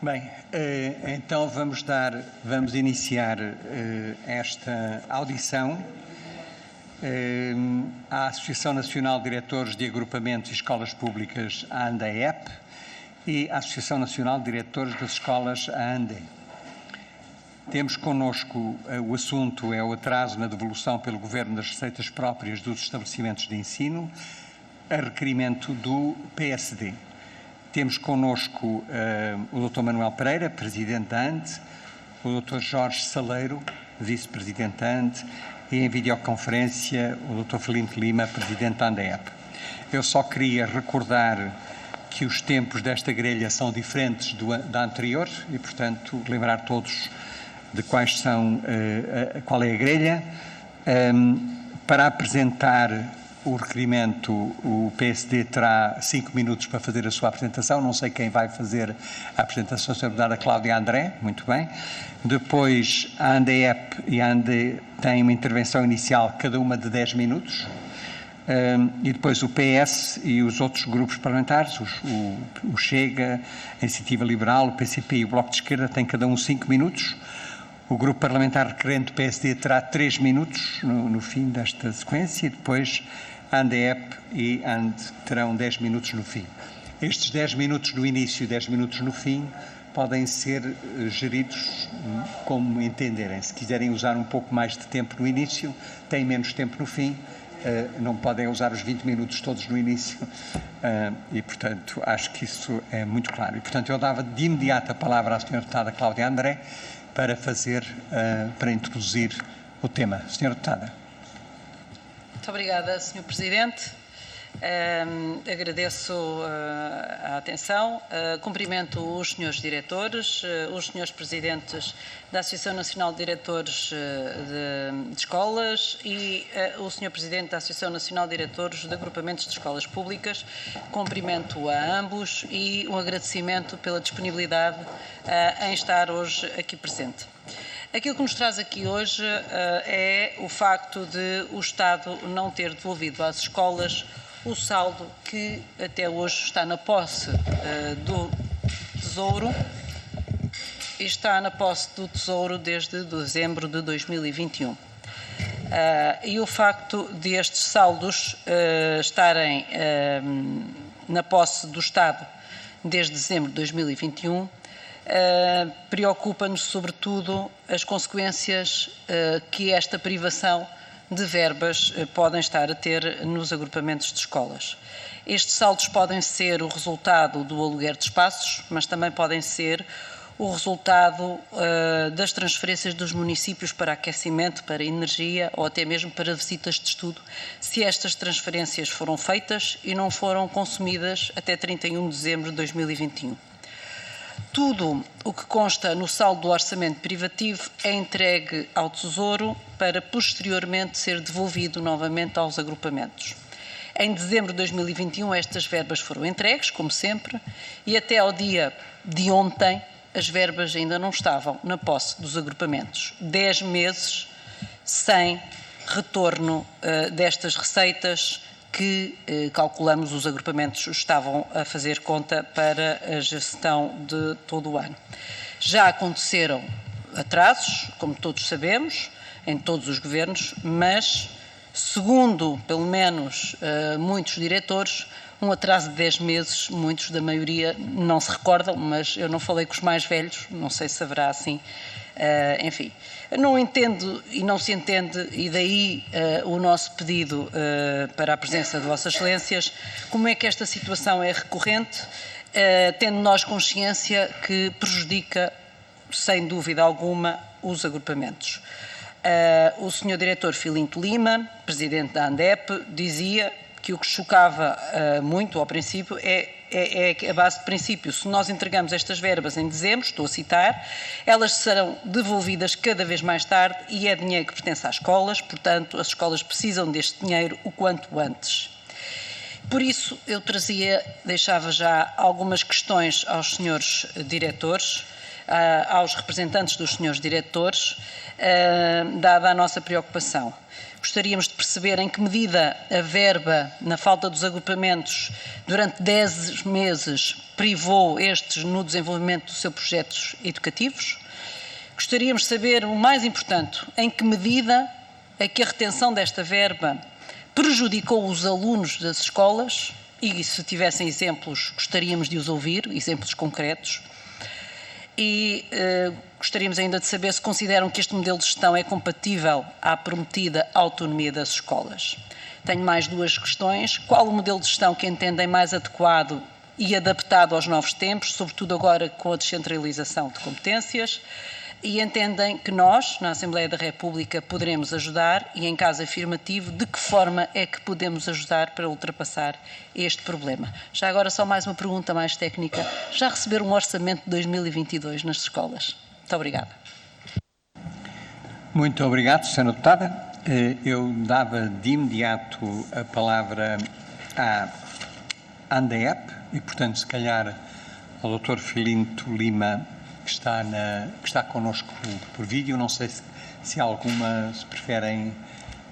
Bem, então vamos iniciar esta audição à Associação Nacional de Diretores de Agrupamentos e Escolas Públicas, a ANDEEP, e à Associação Nacional de Diretores das Escolas, a ANDE. Temos connosco, o assunto é o atraso na devolução pelo Governo das receitas próprias dos estabelecimentos de ensino, a requerimento do PSD. Temos connosco o Dr. Manuel Pereira, Presidente da ANDE, o Dr. Jorge Saleiro, Vice-Presidente da ANDE, e em videoconferência o Dr. Filipe Lima, Presidente da ANDEEP. Eu só queria recordar que os tempos desta grelha são diferentes da anterior e, portanto, lembrar todos de qual é a grelha. Para apresentar o requerimento, o PSD terá 5 minutos para fazer a sua apresentação. Não sei quem vai fazer a apresentação, se a Cláudia André, muito bem. Depois, a ANDEEP e a ANDE têm uma intervenção inicial, cada uma de 10 minutos. E depois o PS e os outros grupos parlamentares, o Chega, a Iniciativa Liberal, o PCP e o Bloco de Esquerda, têm cada um 5 minutos. O grupo parlamentar requerente do PSD terá 3 minutos no fim desta sequência e depois a ANDEEP e a ANDE terão 10 minutos no fim. Estes 10 minutos no início e 10 minutos no fim podem ser geridos como entenderem. Se quiserem usar um pouco mais de tempo no início, têm menos tempo no fim, não podem usar os 20 minutos todos no início e, portanto, acho que isso é muito claro. E, portanto, eu dava de imediato a palavra à Sra. Deputada Cláudia André para introduzir o tema. Sra. Deputada. Muito obrigada, Sr. Presidente. Agradeço a atenção. Cumprimento os senhores diretores, os senhores presidentes da Associação Nacional de Diretores de Escolas e o senhor presidente da Associação Nacional de Diretores de Agrupamentos de Escolas Públicas. Cumprimento a ambos e um agradecimento pela disponibilidade em estar hoje aqui presente. Aquilo que nos traz aqui hoje é o facto de o Estado não ter devolvido às escolas o saldo que até hoje está na posse do Tesouro e está na posse do Tesouro desde dezembro de 2021. E o facto de estes saldos estarem na posse do Estado desde dezembro de 2021 preocupa-nos sobretudo as consequências que esta privação de verbas podem estar a ter nos agrupamentos de escolas. Estes saldos podem ser o resultado do aluguer de espaços, mas também podem ser o resultado das transferências dos municípios para aquecimento, para energia ou até mesmo para visitas de estudo, se estas transferências foram feitas e não foram consumidas até 31 de dezembro de 2021. Tudo o que consta no saldo do orçamento privativo é entregue ao Tesouro para posteriormente ser devolvido novamente aos agrupamentos. Em dezembro de 2021 estas verbas foram entregues, como sempre, e até ao dia de ontem as verbas ainda não estavam na posse dos agrupamentos. 10 meses sem retorno destas receitas que calculamos os agrupamentos estavam a fazer conta para a gestão de todo o ano. Já aconteceram atrasos, como todos sabemos, em todos os governos, mas, segundo, pelo menos, muitos diretores, um atraso de 10 meses, muitos da maioria não se recordam, mas eu não falei com os mais velhos, não sei se haverá assim. Enfim, não entendo e não se entende, e daí o nosso pedido para a presença de Vossas Excelências, como é que esta situação é recorrente, tendo nós consciência que prejudica, sem dúvida alguma, os agrupamentos. O Sr. Diretor Filipe Lima, Presidente da ANDEEP, dizia que o que chocava muito ao princípio é a base de princípio. Se nós entregamos estas verbas em dezembro, estou a citar, elas serão devolvidas cada vez mais tarde e é dinheiro que pertence às escolas, portanto, as escolas precisam deste dinheiro o quanto antes. Por isso, eu deixava já algumas questões aos senhores diretores, aos representantes dos senhores diretores, dada a nossa preocupação. Gostaríamos de perceber em que medida a verba, na falta dos agrupamentos, durante 10 meses, privou estes no desenvolvimento dos seus projetos educativos. Gostaríamos de saber, o mais importante, em que medida é que a retenção desta verba prejudicou os alunos das escolas, e se tivessem exemplos, gostaríamos de os ouvir, exemplos concretos. E gostaríamos ainda de saber se consideram que este modelo de gestão é compatível à prometida autonomia das escolas. Tenho mais 2 questões. Qual o modelo de gestão que entendem mais adequado e adaptado aos novos tempos, sobretudo agora com a descentralização de competências? E entendem que nós, na Assembleia da República, poderemos ajudar e, em caso afirmativo, de que forma é que podemos ajudar para ultrapassar este problema? Já agora, só mais uma pergunta mais técnica. Já receberam um orçamento de 2022 nas escolas? Muito obrigada. Muito obrigado, Sra. Deputada. Eu dava de imediato a palavra à ANDEEP e, portanto, se calhar ao Dr. Filinto Lima, que está connosco por vídeo. Não sei se preferem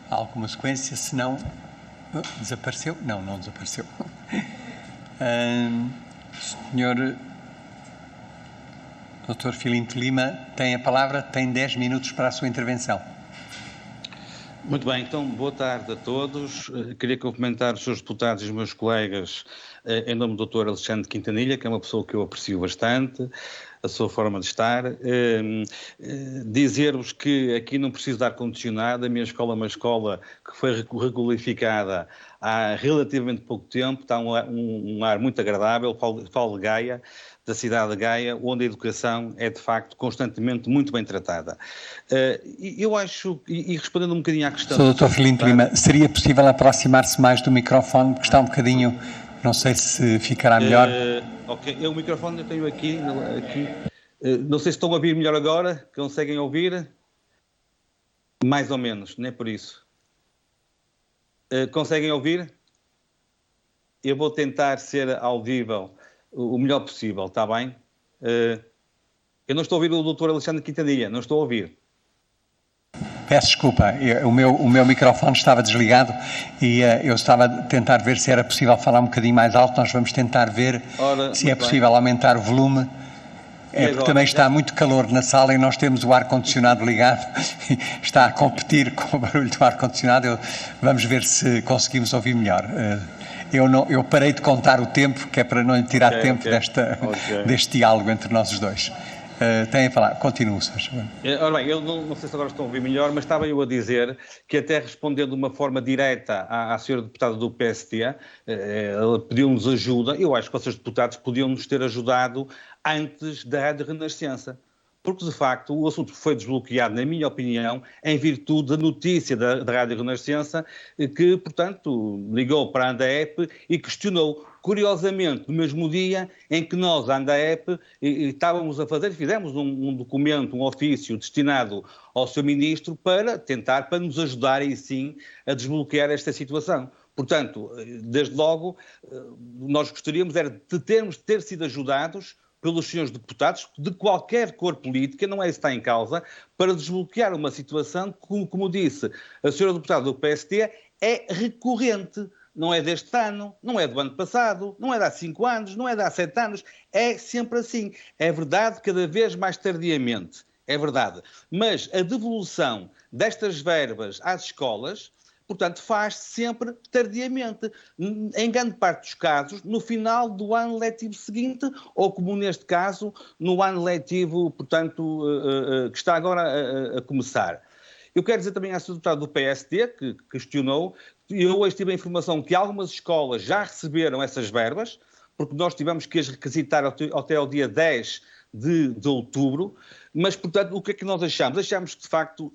alguma sequência, se não... Desapareceu? Não desapareceu. Senhor Dr. Filinto Lima tem a palavra, tem 10 minutos para a sua intervenção. Muito bem, então boa tarde a todos. Queria cumprimentar os senhores deputados e os meus colegas em nome do Dr. Alexandre Quintanilha, que é uma pessoa que eu aprecio bastante, a sua forma de estar. Dizer-vos que aqui não preciso dar condicionado, a minha escola é uma escola que foi requalificada há relativamente pouco tempo, está um ar muito agradável, falo de Gaia, da cidade de Gaia, onde a educação é de facto constantemente muito bem tratada. Eu acho, e respondendo um bocadinho à questão... Sr. Dr. Filinto Lima, seria possível aproximar-se mais do microfone, porque está um bocadinho... Não sei se ficará melhor. Ok, o microfone eu tenho aqui. Não sei se estão a ouvir melhor agora. Conseguem ouvir? Mais ou menos, não é por isso. Conseguem ouvir? Eu vou tentar ser audível o melhor possível, está bem? Eu não estou a ouvir o Dr. Alexandre Quintanilha, não estou a ouvir. Peço desculpa, o meu microfone estava desligado e eu estava a tentar ver se era possível falar um bocadinho mais alto. Nós vamos tentar ver se é possível aumentar o volume. Porque também está muito calor na sala e nós temos o ar-condicionado ligado. Está a competir com o barulho do ar-condicionado. Vamos ver se conseguimos ouvir melhor. Eu parei de contar o tempo, que é para não lhe tirar tempo deste diálogo entre nós os dois. Tem a falar, continue, Sr. Ora bem, eu não sei se agora estão a ouvir melhor, mas estava eu a dizer que até respondendo de uma forma direta à senhora deputada do PSD, ela pediu-nos ajuda. Eu acho que vocês deputados podiam-nos ter ajudado antes da Rádio Renascença, porque de facto o assunto foi desbloqueado, na minha opinião, em virtude da notícia da Rádio Renascença, que, portanto, ligou para a ANDEEP e questionou. Curiosamente, no mesmo dia em que nós, a ANDEEP, estávamos a fazer, fizemos um documento, um ofício destinado ao Sr. Ministro para nos ajudar aí sim a desbloquear esta situação. Portanto, desde logo, nós gostaríamos era de ter sido ajudados pelos senhores deputados de qualquer cor política, não é isso que está em causa, para desbloquear uma situação que, como disse a senhora deputada do PSD, é recorrente. Não é deste ano, não é do ano passado, não é de há 5 anos, não é de há 7 anos, é sempre assim. É verdade, cada vez mais tardiamente, é verdade. Mas a devolução destas verbas às escolas, portanto, faz sempre tardiamente. Em grande parte dos casos, no final do ano letivo seguinte, ou como neste caso, no ano letivo, portanto, que está agora a começar. Eu quero dizer também à senhora deputada do PSD, que questionou, eu hoje tive a informação que algumas escolas já receberam essas verbas, porque nós tivemos que as requisitar até ao dia 10 de outubro, mas, portanto, o que é que nós achamos? Achamos que, de facto,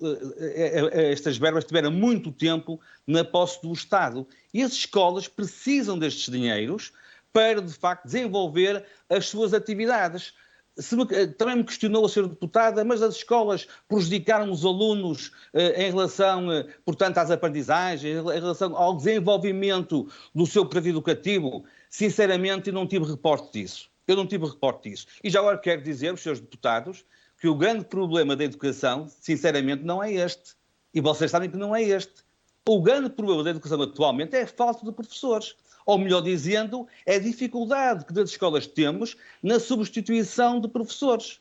estas verbas tiveram muito tempo na posse do Estado. E as escolas precisam destes dinheiros para, de facto, desenvolver as suas atividades. Também me questionou a senhora deputada, mas as escolas prejudicaram os alunos em relação, portanto, às aprendizagens, em relação ao desenvolvimento do seu projeto educativo? Sinceramente, não tive reporte disso. Eu não tive reporte disso. E já agora quero dizer aos senhores deputados que o grande problema da educação, sinceramente, não é este. E vocês sabem que não é este. O grande problema da educação atualmente é a falta de professores. Ou melhor dizendo, é a dificuldade que das escolas temos na substituição de professores.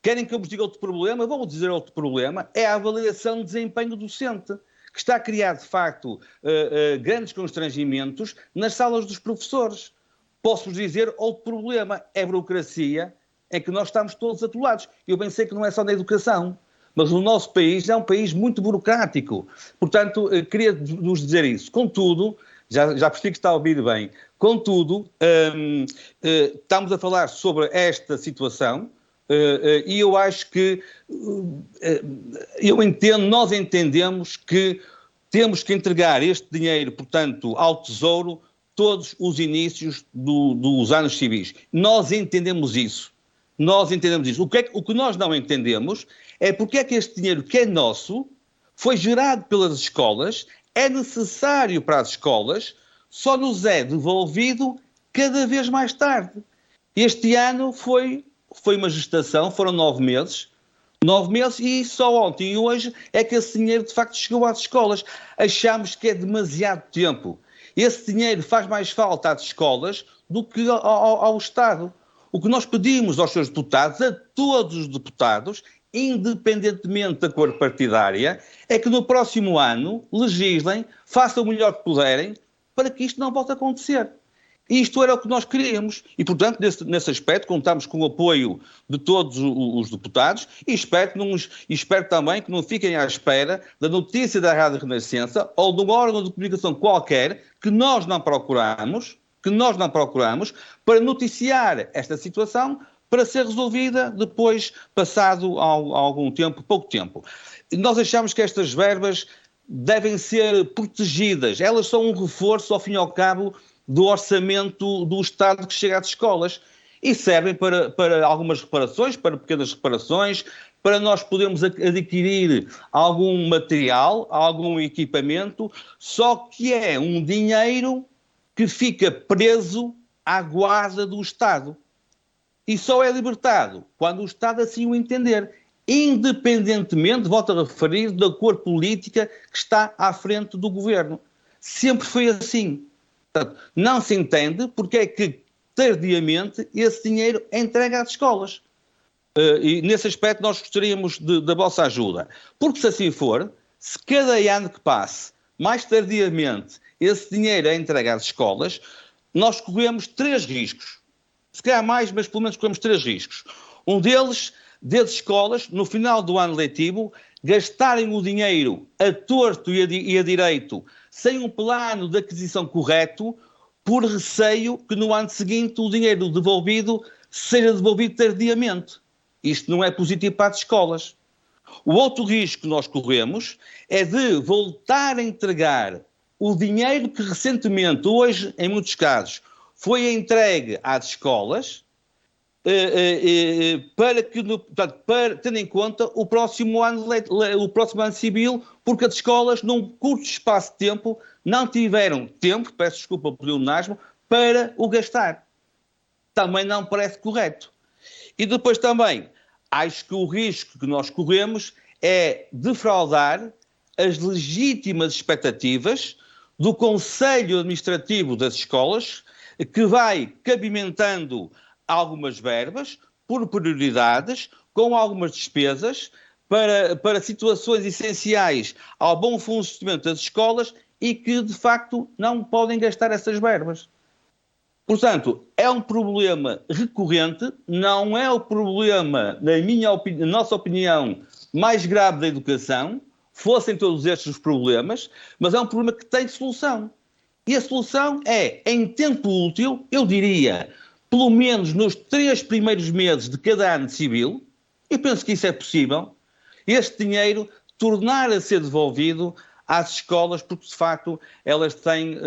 Querem que eu vos diga outro problema? Vou dizer outro problema. É a avaliação de desempenho docente, que está a criar, de facto, grandes constrangimentos nas salas dos professores. Posso-vos dizer outro problema. É a burocracia em que nós estamos todos atolados. Eu bem sei que não é só na educação, mas o nosso país é um país muito burocrático. Portanto, queria-vos dizer isso. Contudo, já percebi que está a ouvir bem. Contudo, estamos a falar sobre esta situação e eu acho que nós entendemos que temos que entregar este dinheiro, portanto, ao Tesouro todos os inícios dos anos civis. Nós entendemos isso. O que nós não entendemos é porque é que este dinheiro que é nosso foi gerado pelas escolas, é necessário para as escolas, só nos é devolvido cada vez mais tarde. Este ano foi uma gestação, foram 9 meses, e só ontem e hoje é que esse dinheiro de facto chegou às escolas. Achamos que é demasiado tempo. Esse dinheiro faz mais falta às escolas do que ao Estado. O que nós pedimos aos seus deputados, a todos os deputados, independentemente da cor partidária, é que no próximo ano legislem, façam o melhor que puderem, para que isto não volte a acontecer. Isto era o que nós queríamos e, portanto, nesse aspecto, contamos com o apoio de todos os deputados e espero também que não fiquem à espera da notícia da Rádio Renascença ou de um órgão de comunicação qualquer que nós não procuramos para noticiar esta situação para ser resolvida depois, passado algum tempo, pouco tempo. Nós achamos que estas verbas devem ser protegidas. Elas são um reforço, ao fim e ao cabo, do orçamento do Estado que chega às escolas e servem para algumas reparações, para pequenas reparações, para nós podermos adquirir algum material, algum equipamento, só que é um dinheiro que fica preso à guarda do Estado. E só é libertado quando o Estado assim o entender, independentemente, volto a referir, da cor política que está à frente do governo. Sempre foi assim. Portanto, não se entende porque é que, tardiamente, esse dinheiro é entregue às escolas. E, nesse aspecto, nós gostaríamos da vossa ajuda. Porque, se assim for, se cada ano que passe, mais tardiamente, esse dinheiro é entregue às escolas, nós corremos 3 riscos. Se calhar mais, mas pelo menos corremos 3 riscos. Um deles, das escolas, no final do ano letivo, gastarem o dinheiro a torto e a direito, sem um plano de aquisição correto, por receio que no ano seguinte o dinheiro devolvido seja devolvido tardiamente. Isto não é positivo para as escolas. O outro risco que nós corremos é de voltar a entregar o dinheiro que recentemente, hoje, em muitos casos, foi entregue às escolas, para ter em conta o próximo ano civil, porque as escolas, num curto espaço de tempo, não tiveram tempo, peço desculpa pelo pleonasmo, para o gastar. Também não parece correto. E depois também, acho que o risco que nós corremos é defraudar as legítimas expectativas do Conselho Administrativo das Escolas, que vai cabimentando algumas verbas, por prioridades, com algumas despesas, para situações essenciais ao bom funcionamento das escolas e que, de facto, não podem gastar essas verbas. Portanto, é um problema recorrente, não é o problema, na nossa opinião, mais grave da educação, fossem todos estes os problemas, mas é um problema que tem solução. E a solução é, em tempo útil, eu diria, pelo menos nos 3 primeiros meses de cada ano civil, eu penso que isso é possível, este dinheiro tornar a ser devolvido às escolas, porque de facto elas têm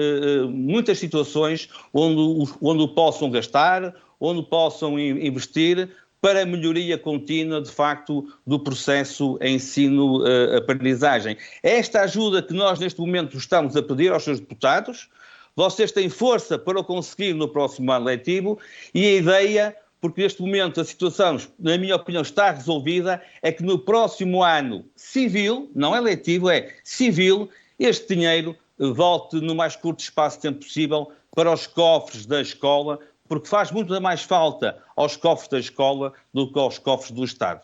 muitas situações onde possam gastar, onde possam investir para a melhoria contínua, de facto, do processo ensino-aprendizagem. É esta ajuda que nós neste momento estamos a pedir aos seus deputados, vocês têm força para o conseguir no próximo ano letivo e a ideia, porque neste momento a situação, na minha opinião, está resolvida, é que no próximo ano civil, não é letivo, é civil, este dinheiro volte no mais curto espaço de tempo possível para os cofres da escola, porque faz muito mais falta aos cofres da escola do que aos cofres do Estado.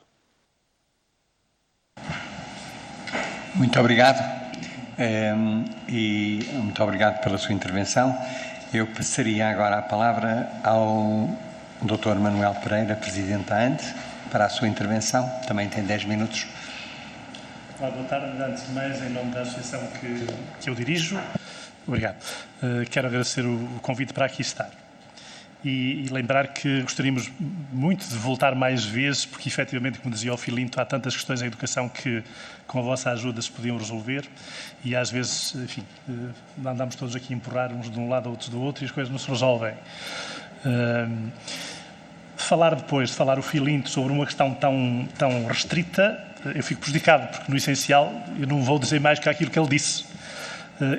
Muito obrigado e muito obrigado pela sua intervenção. Eu passaria agora a palavra ao Dr. Manuel Pereira, Presidente da ANDE, para a sua intervenção. Também tem 10 minutos. Olá, boa tarde. Antes de mais, em nome da associação que eu dirijo, obrigado. Quero agradecer o convite para aqui estar. E lembrar que gostaríamos muito de voltar mais vezes, porque efetivamente, como dizia o Filinto, há tantas questões em educação que com a vossa ajuda se podiam resolver e às vezes, enfim, andamos todos aqui a empurrar uns de um lado, outros do outro e as coisas não se resolvem. Falar depois, de falar o Filinto sobre uma questão tão restrita, eu fico prejudicado, porque no essencial eu não vou dizer mais que aquilo que ele disse.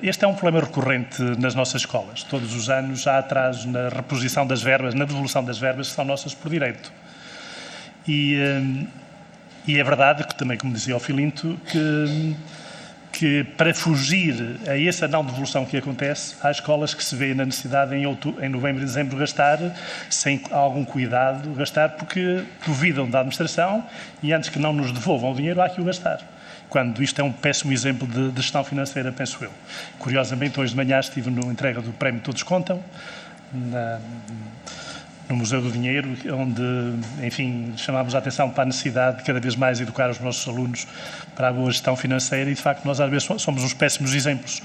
Este é um problema recorrente nas nossas escolas. Todos os anos há atraso na reposição das verbas, na devolução das verbas que são nossas por direito. E é verdade, que também, como dizia o Filinto, que para fugir a essa não devolução que acontece, há escolas que se vê na necessidade em novembro e dezembro gastar, sem algum cuidado, gastar porque duvidam da administração e antes que não nos devolvam o dinheiro, há que o gastar. Quando isto é um péssimo exemplo de gestão financeira, penso eu. Curiosamente, hoje de manhã estive na entrega do Prémio Todos Contam, no Museu do Dinheiro, onde, enfim, chamámos a atenção para a necessidade de cada vez mais educar os nossos alunos para a boa gestão financeira e, de facto, nós às vezes somos uns péssimos exemplos,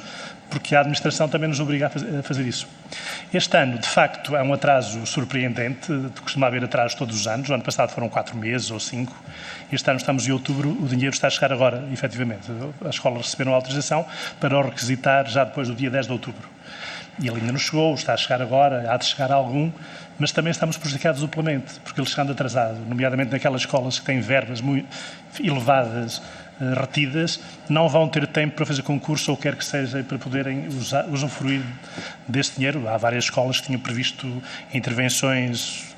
porque a administração também nos obriga a fazer isso. Este ano, de facto, há um atraso surpreendente, costuma haver atrasos todos os anos, o ano passado foram 4 meses ou 5, este ano estamos em outubro, o dinheiro está a chegar agora, efetivamente. As escolas receberam a autorização para o requisitar já depois do dia 10 de outubro. E ele ainda não chegou, está a chegar agora, há de chegar algum, mas também estamos prejudicados duplamente, porque ele chegando atrasado, nomeadamente naquelas escolas que têm verbas muito elevadas, retidas, não vão ter tempo para fazer concurso ou quer que seja para poderem usufruir deste dinheiro. Há várias escolas que tinham previsto intervenções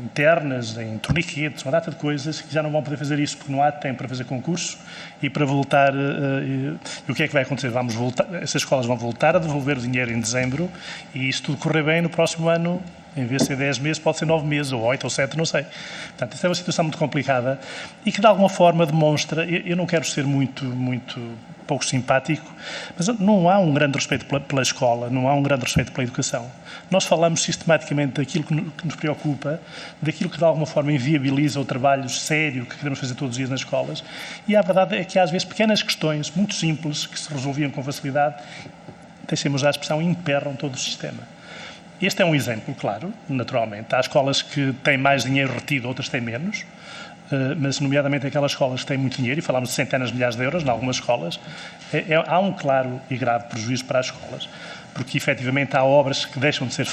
internas, em torniquetes, uma data de coisas que já não vão poder fazer isso porque não há tempo para fazer concurso e para voltar. E o que é que vai acontecer? Essas escolas vão voltar a devolver o dinheiro em dezembro e se tudo correr bem no próximo ano, em vez de ser 10 meses, pode ser 9 meses, ou 8 ou 7, não sei. Portanto, esta é uma situação muito complicada e que de alguma forma demonstra, eu não quero ser muito pouco simpático, mas não há um grande respeito pela escola, não há um grande respeito pela educação. Nós falamos sistematicamente daquilo que nos preocupa, daquilo que de alguma forma inviabiliza o trabalho sério que queremos fazer todos os dias nas escolas, e a verdade é que às vezes pequenas questões, muito simples, que se resolviam com facilidade, deixem-me usar a expressão, emperram todo o sistema. Este é um exemplo, claro, naturalmente. Há escolas que têm mais dinheiro retido, outras têm menos, mas nomeadamente aquelas escolas que têm muito dinheiro, e falamos de centenas de milhares de euros, em algumas escolas, há um claro e grave prejuízo para as escolas, porque efetivamente há obras que deixaram de ser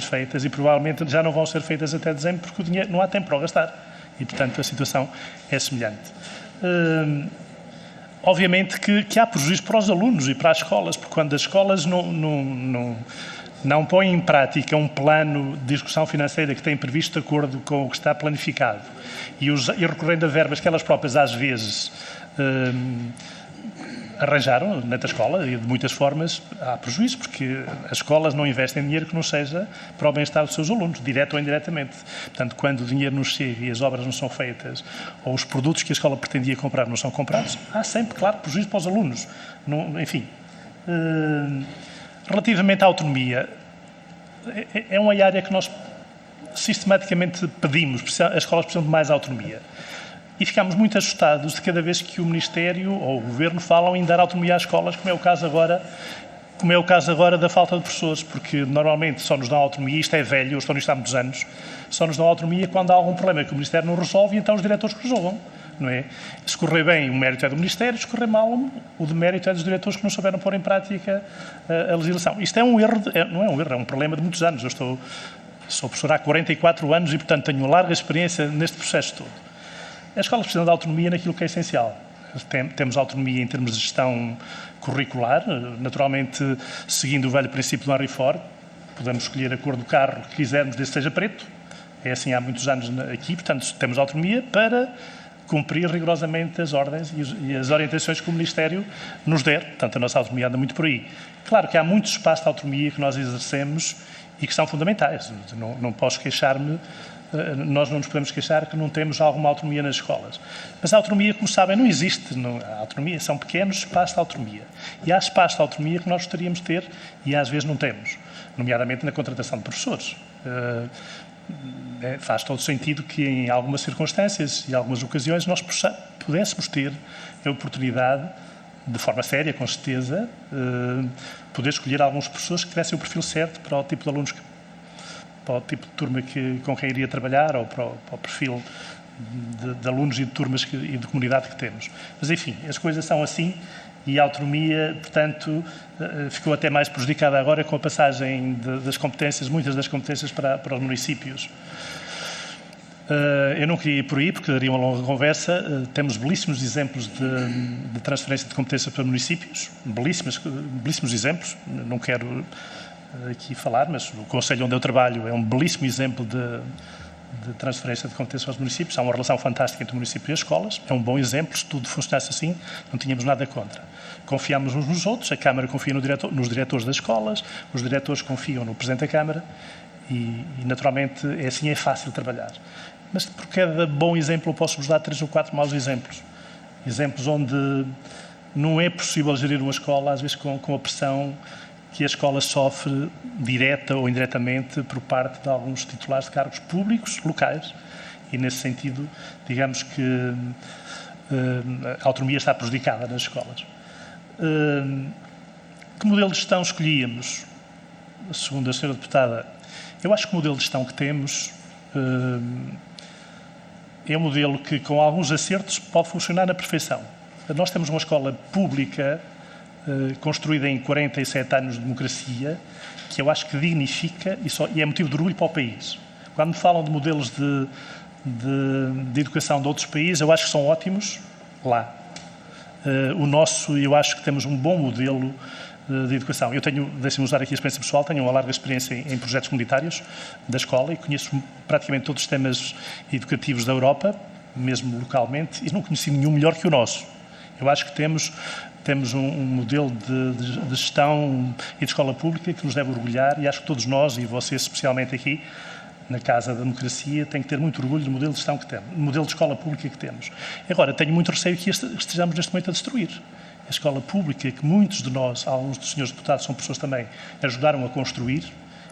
feitas e provavelmente já não vão ser feitas até dezembro porque o dinheiro não há tempo para o gastar e, portanto, a situação é semelhante. Obviamente que há prejuízo para os alunos e para as escolas, porque quando as escolas não põem em prática um plano de execução financeira que tem previsto de acordo com o que está planificado e recorrendo a verbas que elas próprias às vezes arranjaram dentro da escola e de muitas formas há prejuízo, porque as escolas não investem dinheiro que não seja para o bem-estar dos seus alunos, direto ou indiretamente. Portanto, quando o dinheiro não chega e as obras não são feitas ou os produtos que a escola pretendia comprar não são comprados, há sempre, claro, prejuízo para os alunos. Enfim, relativamente à autonomia, é uma área que nós sistematicamente pedimos, as escolas precisam de mais autonomia. E ficamos muito assustados de cada vez que o Ministério ou o Governo falam em dar autonomia às escolas, como é o caso agora da falta de professores, porque normalmente só nos dão autonomia, isto é velho, eu estou nisto há muitos anos, só nos dão autonomia quando há algum problema que o Ministério não resolve e então os diretores que resolvam, não é? Se correr bem, o mérito é do Ministério, se correr mal, o demérito é dos diretores que não souberam pôr em prática a legislação. Isto é um erro, não é um erro, é um problema de muitos anos. Sou professor há 44 anos e, portanto, tenho larga experiência neste processo todo. As escolas precisam de autonomia naquilo que é essencial. Temos autonomia em termos de gestão curricular, naturalmente seguindo o velho princípio do Henry Ford. Podemos escolher a cor do carro que quisermos, desde que seja preto. É assim há muitos anos aqui, portanto, temos autonomia para cumprir rigorosamente as ordens e as orientações que o Ministério nos der. Portanto, a nossa autonomia anda muito por aí. Claro que há muito espaço de autonomia que nós exercemos e que são fundamentais. Não posso queixar-me, nós não nos podemos queixar que não temos alguma autonomia nas escolas. Mas a autonomia, como sabem, não existe. A autonomia são pequenos espaços de autonomia. E há espaços de autonomia que nós gostaríamos de ter e às vezes não temos, nomeadamente na contratação de professores. Faz todo sentido que em algumas circunstâncias e algumas ocasiões nós pudéssemos ter a oportunidade, de forma séria, com certeza, poder escolher alguns professores que tivessem o perfil certo para o tipo de alunos, para o tipo de turma com quem iria trabalhar ou para o perfil de alunos e de turmas e de comunidade que temos. Mas, enfim, as coisas são assim e a autonomia, portanto, ficou até mais prejudicada agora com a passagem das competências, muitas das competências para os municípios. Eu não queria ir por aí, porque daria uma longa conversa. Temos belíssimos exemplos de transferência de competências para municípios, belíssimos exemplos. Não quero aqui falar, mas o Conselho onde eu trabalho é um belíssimo exemplo de transferência de competências aos municípios. Há uma relação fantástica entre o município e as escolas. É um bom exemplo. Se tudo funcionasse assim, não tínhamos nada contra. Confiamos uns nos outros. A Câmara confia nos diretores das escolas. Os diretores confiam no Presidente da Câmara. E naturalmente, é fácil trabalhar. Mas por cada bom exemplo eu posso-vos dar 3 ou 4 maus exemplos. Exemplos onde não é possível gerir uma escola, às vezes com a pressão que a escola sofre, direta ou indiretamente, por parte de alguns titulares de cargos públicos locais. E, nesse sentido, digamos que a autonomia está prejudicada nas escolas. Que modelo de gestão escolhíamos? Segundo a senhora deputada, eu acho que o modelo de gestão que temos é um modelo que, com alguns acertos, pode funcionar na perfeição. Nós temos uma escola pública construída em 47 anos de democracia, que eu acho que dignifica e é motivo de orgulho para o país. Quando me falam de modelos de educação de outros países, eu acho que são ótimos lá. O nosso, eu acho que temos um bom modelo de educação. Eu deixem-me usar aqui a experiência pessoal, tenho uma larga experiência em projetos comunitários da escola e conheço praticamente todos os sistemas educativos da Europa, mesmo localmente, e não conheci nenhum melhor que o nosso. Eu acho que temos um modelo de gestão e de escola pública que nos deve orgulhar e acho que todos nós, e vocês especialmente aqui, na Casa da Democracia, têm que ter muito orgulho do modelo de gestão que temos, do modelo de escola pública que temos. Agora, tenho muito receio que estejamos neste momento a destruir. A escola pública, que muitos de nós, alguns dos senhores deputados são pessoas também, ajudaram a construir,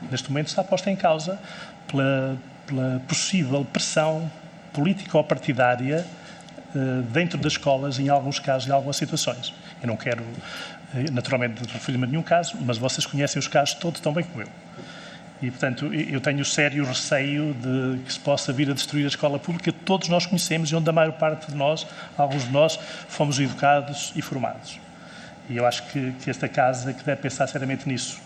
neste momento está posta em causa pela possível pressão política ou partidária dentro das escolas, em alguns casos e em algumas situações. Eu não quero, naturalmente, referir-me a nenhum caso, mas vocês conhecem os casos todos tão bem como eu. E, portanto, eu tenho sério receio de que se possa vir a destruir a escola pública que todos nós conhecemos e onde a maior parte de nós, alguns de nós, fomos educados e formados. E eu acho que esta Casa que deve pensar seriamente nisso.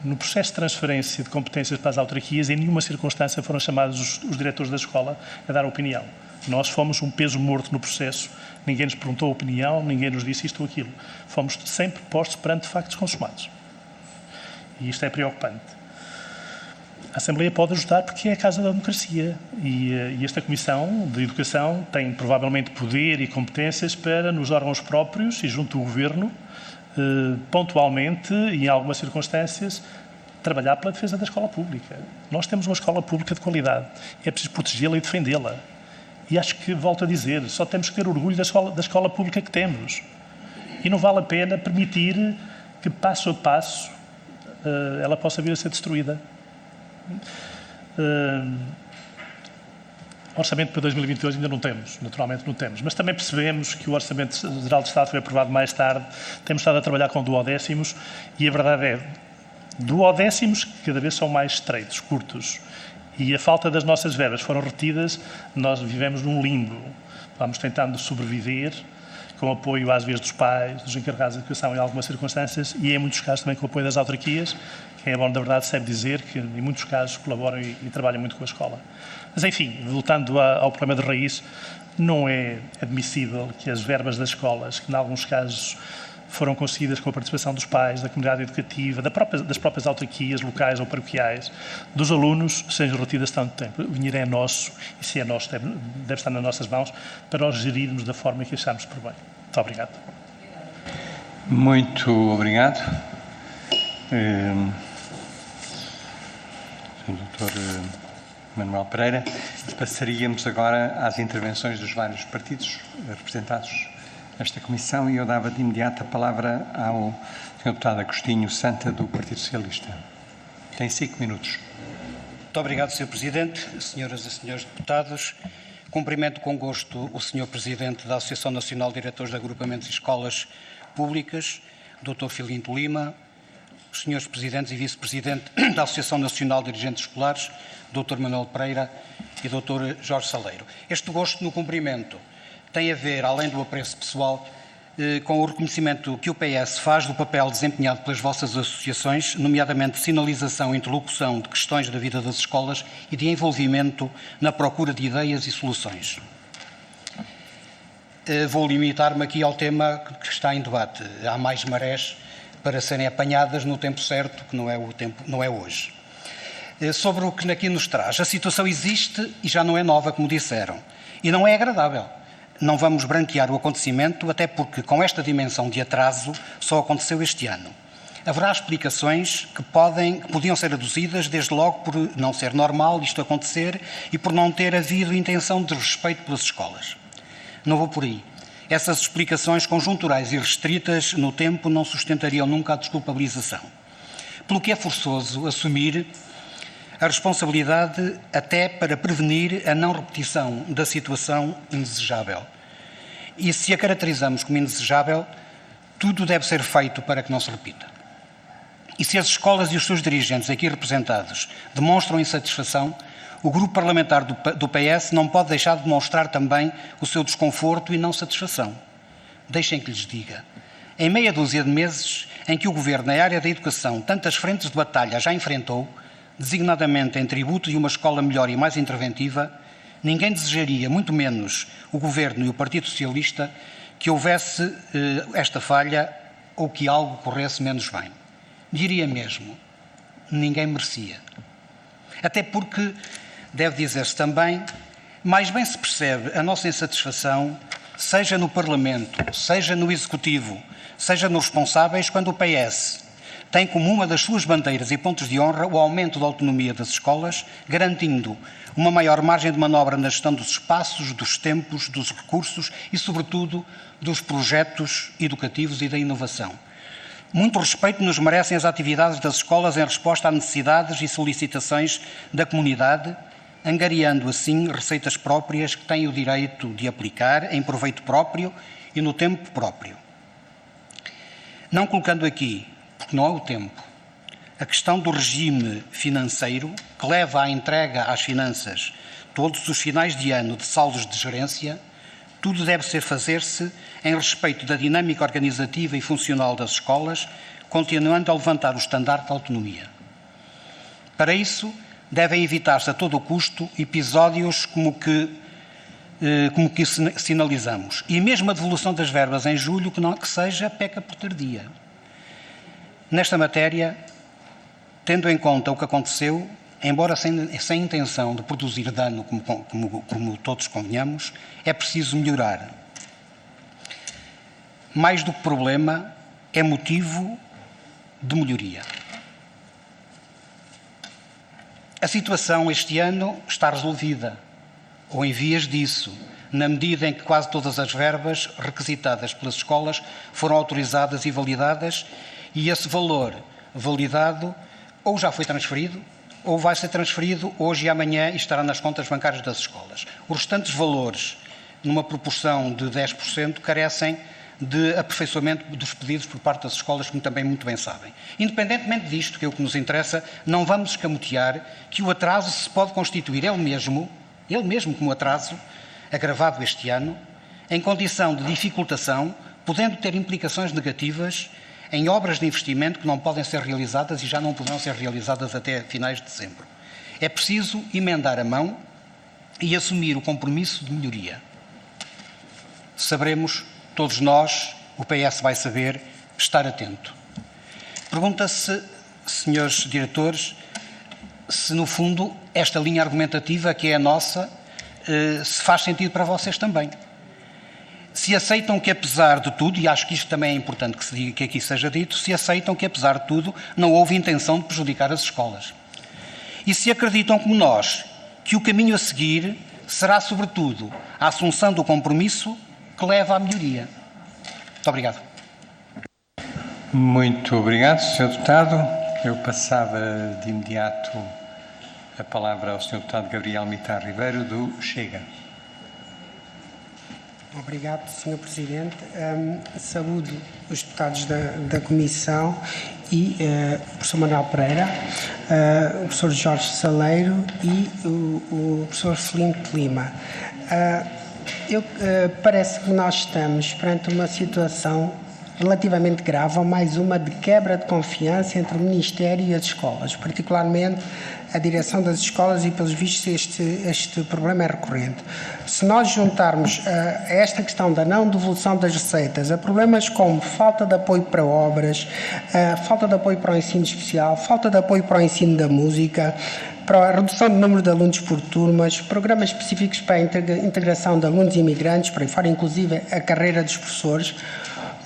No processo de transferência de competências para as autarquias, em nenhuma circunstância foram chamados os diretores da escola a dar opinião. Nós fomos um peso morto no processo, ninguém nos perguntou a opinião, ninguém nos disse isto ou aquilo. Fomos sempre postos perante factos consumados. E isto é preocupante. A Assembleia pode ajudar porque é a Casa da Democracia e esta Comissão de Educação tem provavelmente poder e competências para, nos órgãos próprios e junto do Governo, pontualmente e em algumas circunstâncias, trabalhar pela defesa da escola pública. Nós temos uma escola pública de qualidade, é preciso protegê-la e defendê-la. E acho que, volto a dizer, só temos que ter orgulho da escola pública que temos. E não vale a pena permitir que, passo a passo, ela possa vir a ser destruída. Orçamento para 2022 ainda não temos, naturalmente não temos, mas também percebemos que o Orçamento Geral de Estado foi aprovado mais tarde, temos estado a trabalhar com duodécimos e a verdade é, duodécimos cada vez são mais estreitos, curtos, e a falta das nossas verbas foram retidas, nós vivemos num limbo, vamos tentando sobreviver, com apoio às vezes dos pais, dos encarregados de educação em algumas circunstâncias e em muitos casos também com o apoio das autarquias, quem é bom da verdade sabe dizer que, em muitos casos, colaboram e trabalham muito com a escola. Mas, enfim, voltando ao problema de raiz, não é admissível que as verbas das escolas, que, em alguns casos, foram conseguidas com a participação dos pais, da comunidade educativa, das próprias autarquias locais ou paroquiais, dos alunos, sejam retidas tanto tempo. O dinheiro é nosso e, se é nosso, deve estar nas nossas mãos para o gerirmos da forma que acharmos por bem. Muito obrigado. Muito obrigado. Dr. Manuel Pereira. Passaríamos agora às intervenções dos vários partidos representados nesta comissão e eu dava de imediato a palavra ao Sr. Deputado Agostinho Santa, do Partido Socialista. Tem 5 minutos. Muito obrigado, Sr. Presidente, senhoras e senhores deputados. Cumprimento com gosto o Sr. Presidente da Associação Nacional de Diretores de Agrupamentos e Escolas Públicas, Dr. Filinto Lima, os senhores Presidentes e Vice-Presidente da Associação Nacional de Dirigentes Escolares, Dr. Manuel Pereira e Dr. Jorge Saleiro. Este gosto no cumprimento tem a ver, além do apreço pessoal, com o reconhecimento que o PS faz do papel desempenhado pelas vossas associações, nomeadamente sinalização e interlocução de questões da vida das escolas e de envolvimento na procura de ideias e soluções. Vou limitar-me aqui ao tema que está em debate. Há mais marés para serem apanhadas no tempo certo, que não é hoje. Sobre o que aqui nos traz. A situação existe e já não é nova, como disseram. E não é agradável. Não vamos branquear o acontecimento, até porque com esta dimensão de atraso só aconteceu este ano. Haverá explicações que podiam ser aduzidas, desde logo por não ser normal isto acontecer e por não ter havido intenção de respeito pelas escolas. Não vou por aí. Essas explicações conjunturais e restritas no tempo não sustentariam nunca a desculpabilização. Pelo que é forçoso assumir a responsabilidade até para prevenir a não repetição da situação indesejável. E se a caracterizamos como indesejável, tudo deve ser feito para que não se repita. E se as escolas e os seus dirigentes aqui representados demonstram insatisfação, o grupo parlamentar do PS não pode deixar de demonstrar também o seu desconforto e não satisfação. Deixem que lhes diga. Em meia dúzia de meses em que o Governo, na área da educação, tantas frentes de batalha já enfrentou, designadamente em tributo de uma escola melhor e mais interventiva, ninguém desejaria, muito menos o Governo e o Partido Socialista, que houvesse esta falha ou que algo corresse menos bem. Diria mesmo, ninguém merecia. Até porque, deve dizer-se também, mais bem se percebe a nossa insatisfação, seja no Parlamento, seja no Executivo, seja nos responsáveis, quando o PS tem como uma das suas bandeiras e pontos de honra o aumento da autonomia das escolas, garantindo uma maior margem de manobra na gestão dos espaços, dos tempos, dos recursos e, sobretudo, dos projetos educativos e da inovação. Muito respeito nos merecem as atividades das escolas em resposta a necessidades e solicitações da comunidade, angariando assim receitas próprias que têm o direito de aplicar em proveito próprio e no tempo próprio. Não colocando aqui, porque não é o tempo, a questão do regime financeiro que leva à entrega às finanças todos os finais de ano de saldos de gerência, tudo deve fazer-se em respeito da dinâmica organizativa e funcional das escolas, continuando a levantar o estandarte de autonomia. Para isso, devem evitar-se a todo o custo episódios como que sinalizamos. E mesmo a devolução das verbas em julho, que seja, peca por tardia. Nesta matéria, tendo em conta o que aconteceu, embora sem intenção de produzir dano, como todos convenhamos, é preciso melhorar. Mais do que problema, é motivo de melhoria. A situação este ano está resolvida, ou em vias disso, na medida em que quase todas as verbas requisitadas pelas escolas foram autorizadas e validadas, e esse valor validado ou já foi transferido, ou vai ser transferido hoje e amanhã e estará nas contas bancárias das escolas. Os restantes valores, numa proporção de 10%, carecem de aperfeiçoamento dos pedidos por parte das escolas, como também muito bem sabem. Independentemente disto, que é o que nos interessa, não vamos escamotear que o atraso se pode constituir ele mesmo como atraso, agravado este ano, em condição de dificultação, podendo ter implicações negativas em obras de investimento que não podem ser realizadas e já não poderão ser realizadas até finais de dezembro. É preciso emendar a mão e assumir o compromisso de melhoria. Saberemos, todos nós, o PS vai saber, estar atento. Pergunta-se, senhores diretores, se no fundo esta linha argumentativa que é a nossa, se faz sentido para vocês também. Se aceitam que apesar de tudo, e acho que isto também é importante que se diga, que aqui seja dito, se aceitam que apesar de tudo não houve intenção de prejudicar as escolas. E se acreditam como nós que o caminho a seguir será sobretudo a assunção do compromisso que leva à melhoria. Muito obrigado. Muito obrigado, Sr. Deputado. Eu passava de imediato a palavra ao Sr. Deputado Gabriel Mitar Ribeiro, do Chega. Obrigado, Sr. Presidente. Saúdo os deputados da Comissão e o professor Manuel Pereira, o professor Jorge Saleiro e o professor Filipe Lima. Parece que nós estamos perante uma situação relativamente grave, ou mais uma de quebra de confiança entre o Ministério e as escolas, particularmente a direção das escolas, e pelos vistos este problema é recorrente. Se nós juntarmos a esta questão da não devolução das receitas a problemas como falta de apoio para obras, falta de apoio para o ensino especial, falta de apoio para o ensino da música, para a redução do número de alunos por turmas, programas específicos para a integração de alunos imigrantes, para aí fora inclusive a carreira dos professores,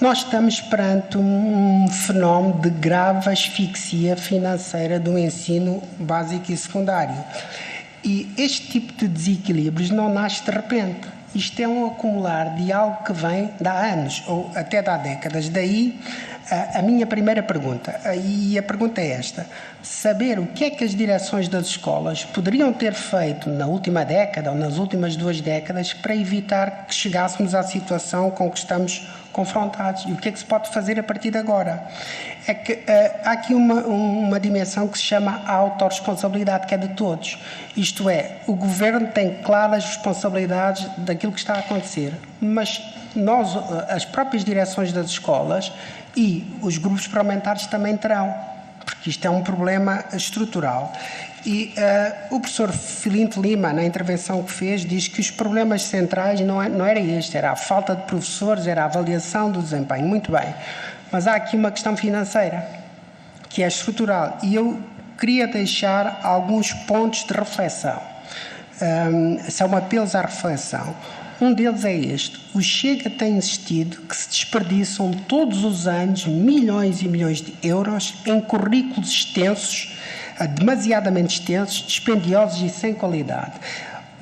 nós estamos perante um fenómeno de grave asfixia financeira do ensino básico e secundário. E este tipo de desequilíbrios não nasce de repente. Isto é um acumular de algo que vem de há anos, ou até de há décadas. Daí a minha primeira pergunta, e a pergunta é esta: saber o que é que as direções das escolas poderiam ter feito na última década ou nas últimas 2 décadas para evitar que chegássemos à situação com que estamos confrontados, e o que é que se pode fazer a partir de agora. É que há aqui uma dimensão que se chama a autorresponsabilidade, que é de todos. Isto é, o Governo tem claras responsabilidades daquilo que está a acontecer, mas nós, as próprias direções das escolas e os grupos parlamentares também terão, porque isto é um problema estrutural. E o professor Filipe Lima, na intervenção que fez, diz que os problemas centrais não era este, era a falta de professores, era a avaliação do desempenho. Muito bem, mas há aqui uma questão financeira, que é estrutural, e eu queria deixar alguns pontos de reflexão. São apelos à reflexão. Um deles é este: o Chega tem insistido que se desperdiçam todos os anos milhões e milhões de euros em currículos extensos, demasiadamente extensos, dispendiosos e sem qualidade.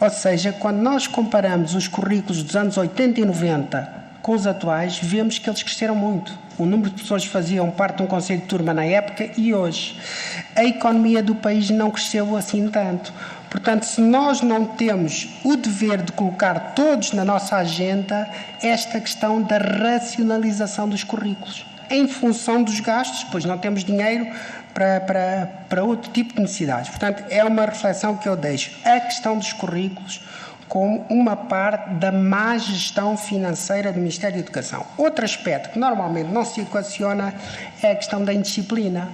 Ou seja, quando nós comparamos os currículos dos anos 80 e 90 com os atuais, vemos que eles cresceram muito. O número de pessoas que faziam parte de um conselho de turma na época e hoje. A economia do país não cresceu assim tanto. Portanto, se nós não temos o dever de colocar todos na nossa agenda esta questão da racionalização dos currículos, em função dos gastos, pois não temos dinheiro para outro tipo de necessidades. Portanto, é uma reflexão que eu deixo. A questão dos currículos como uma parte da má gestão financeira do Ministério da Educação. Outro aspecto que normalmente não se equaciona é a questão da indisciplina.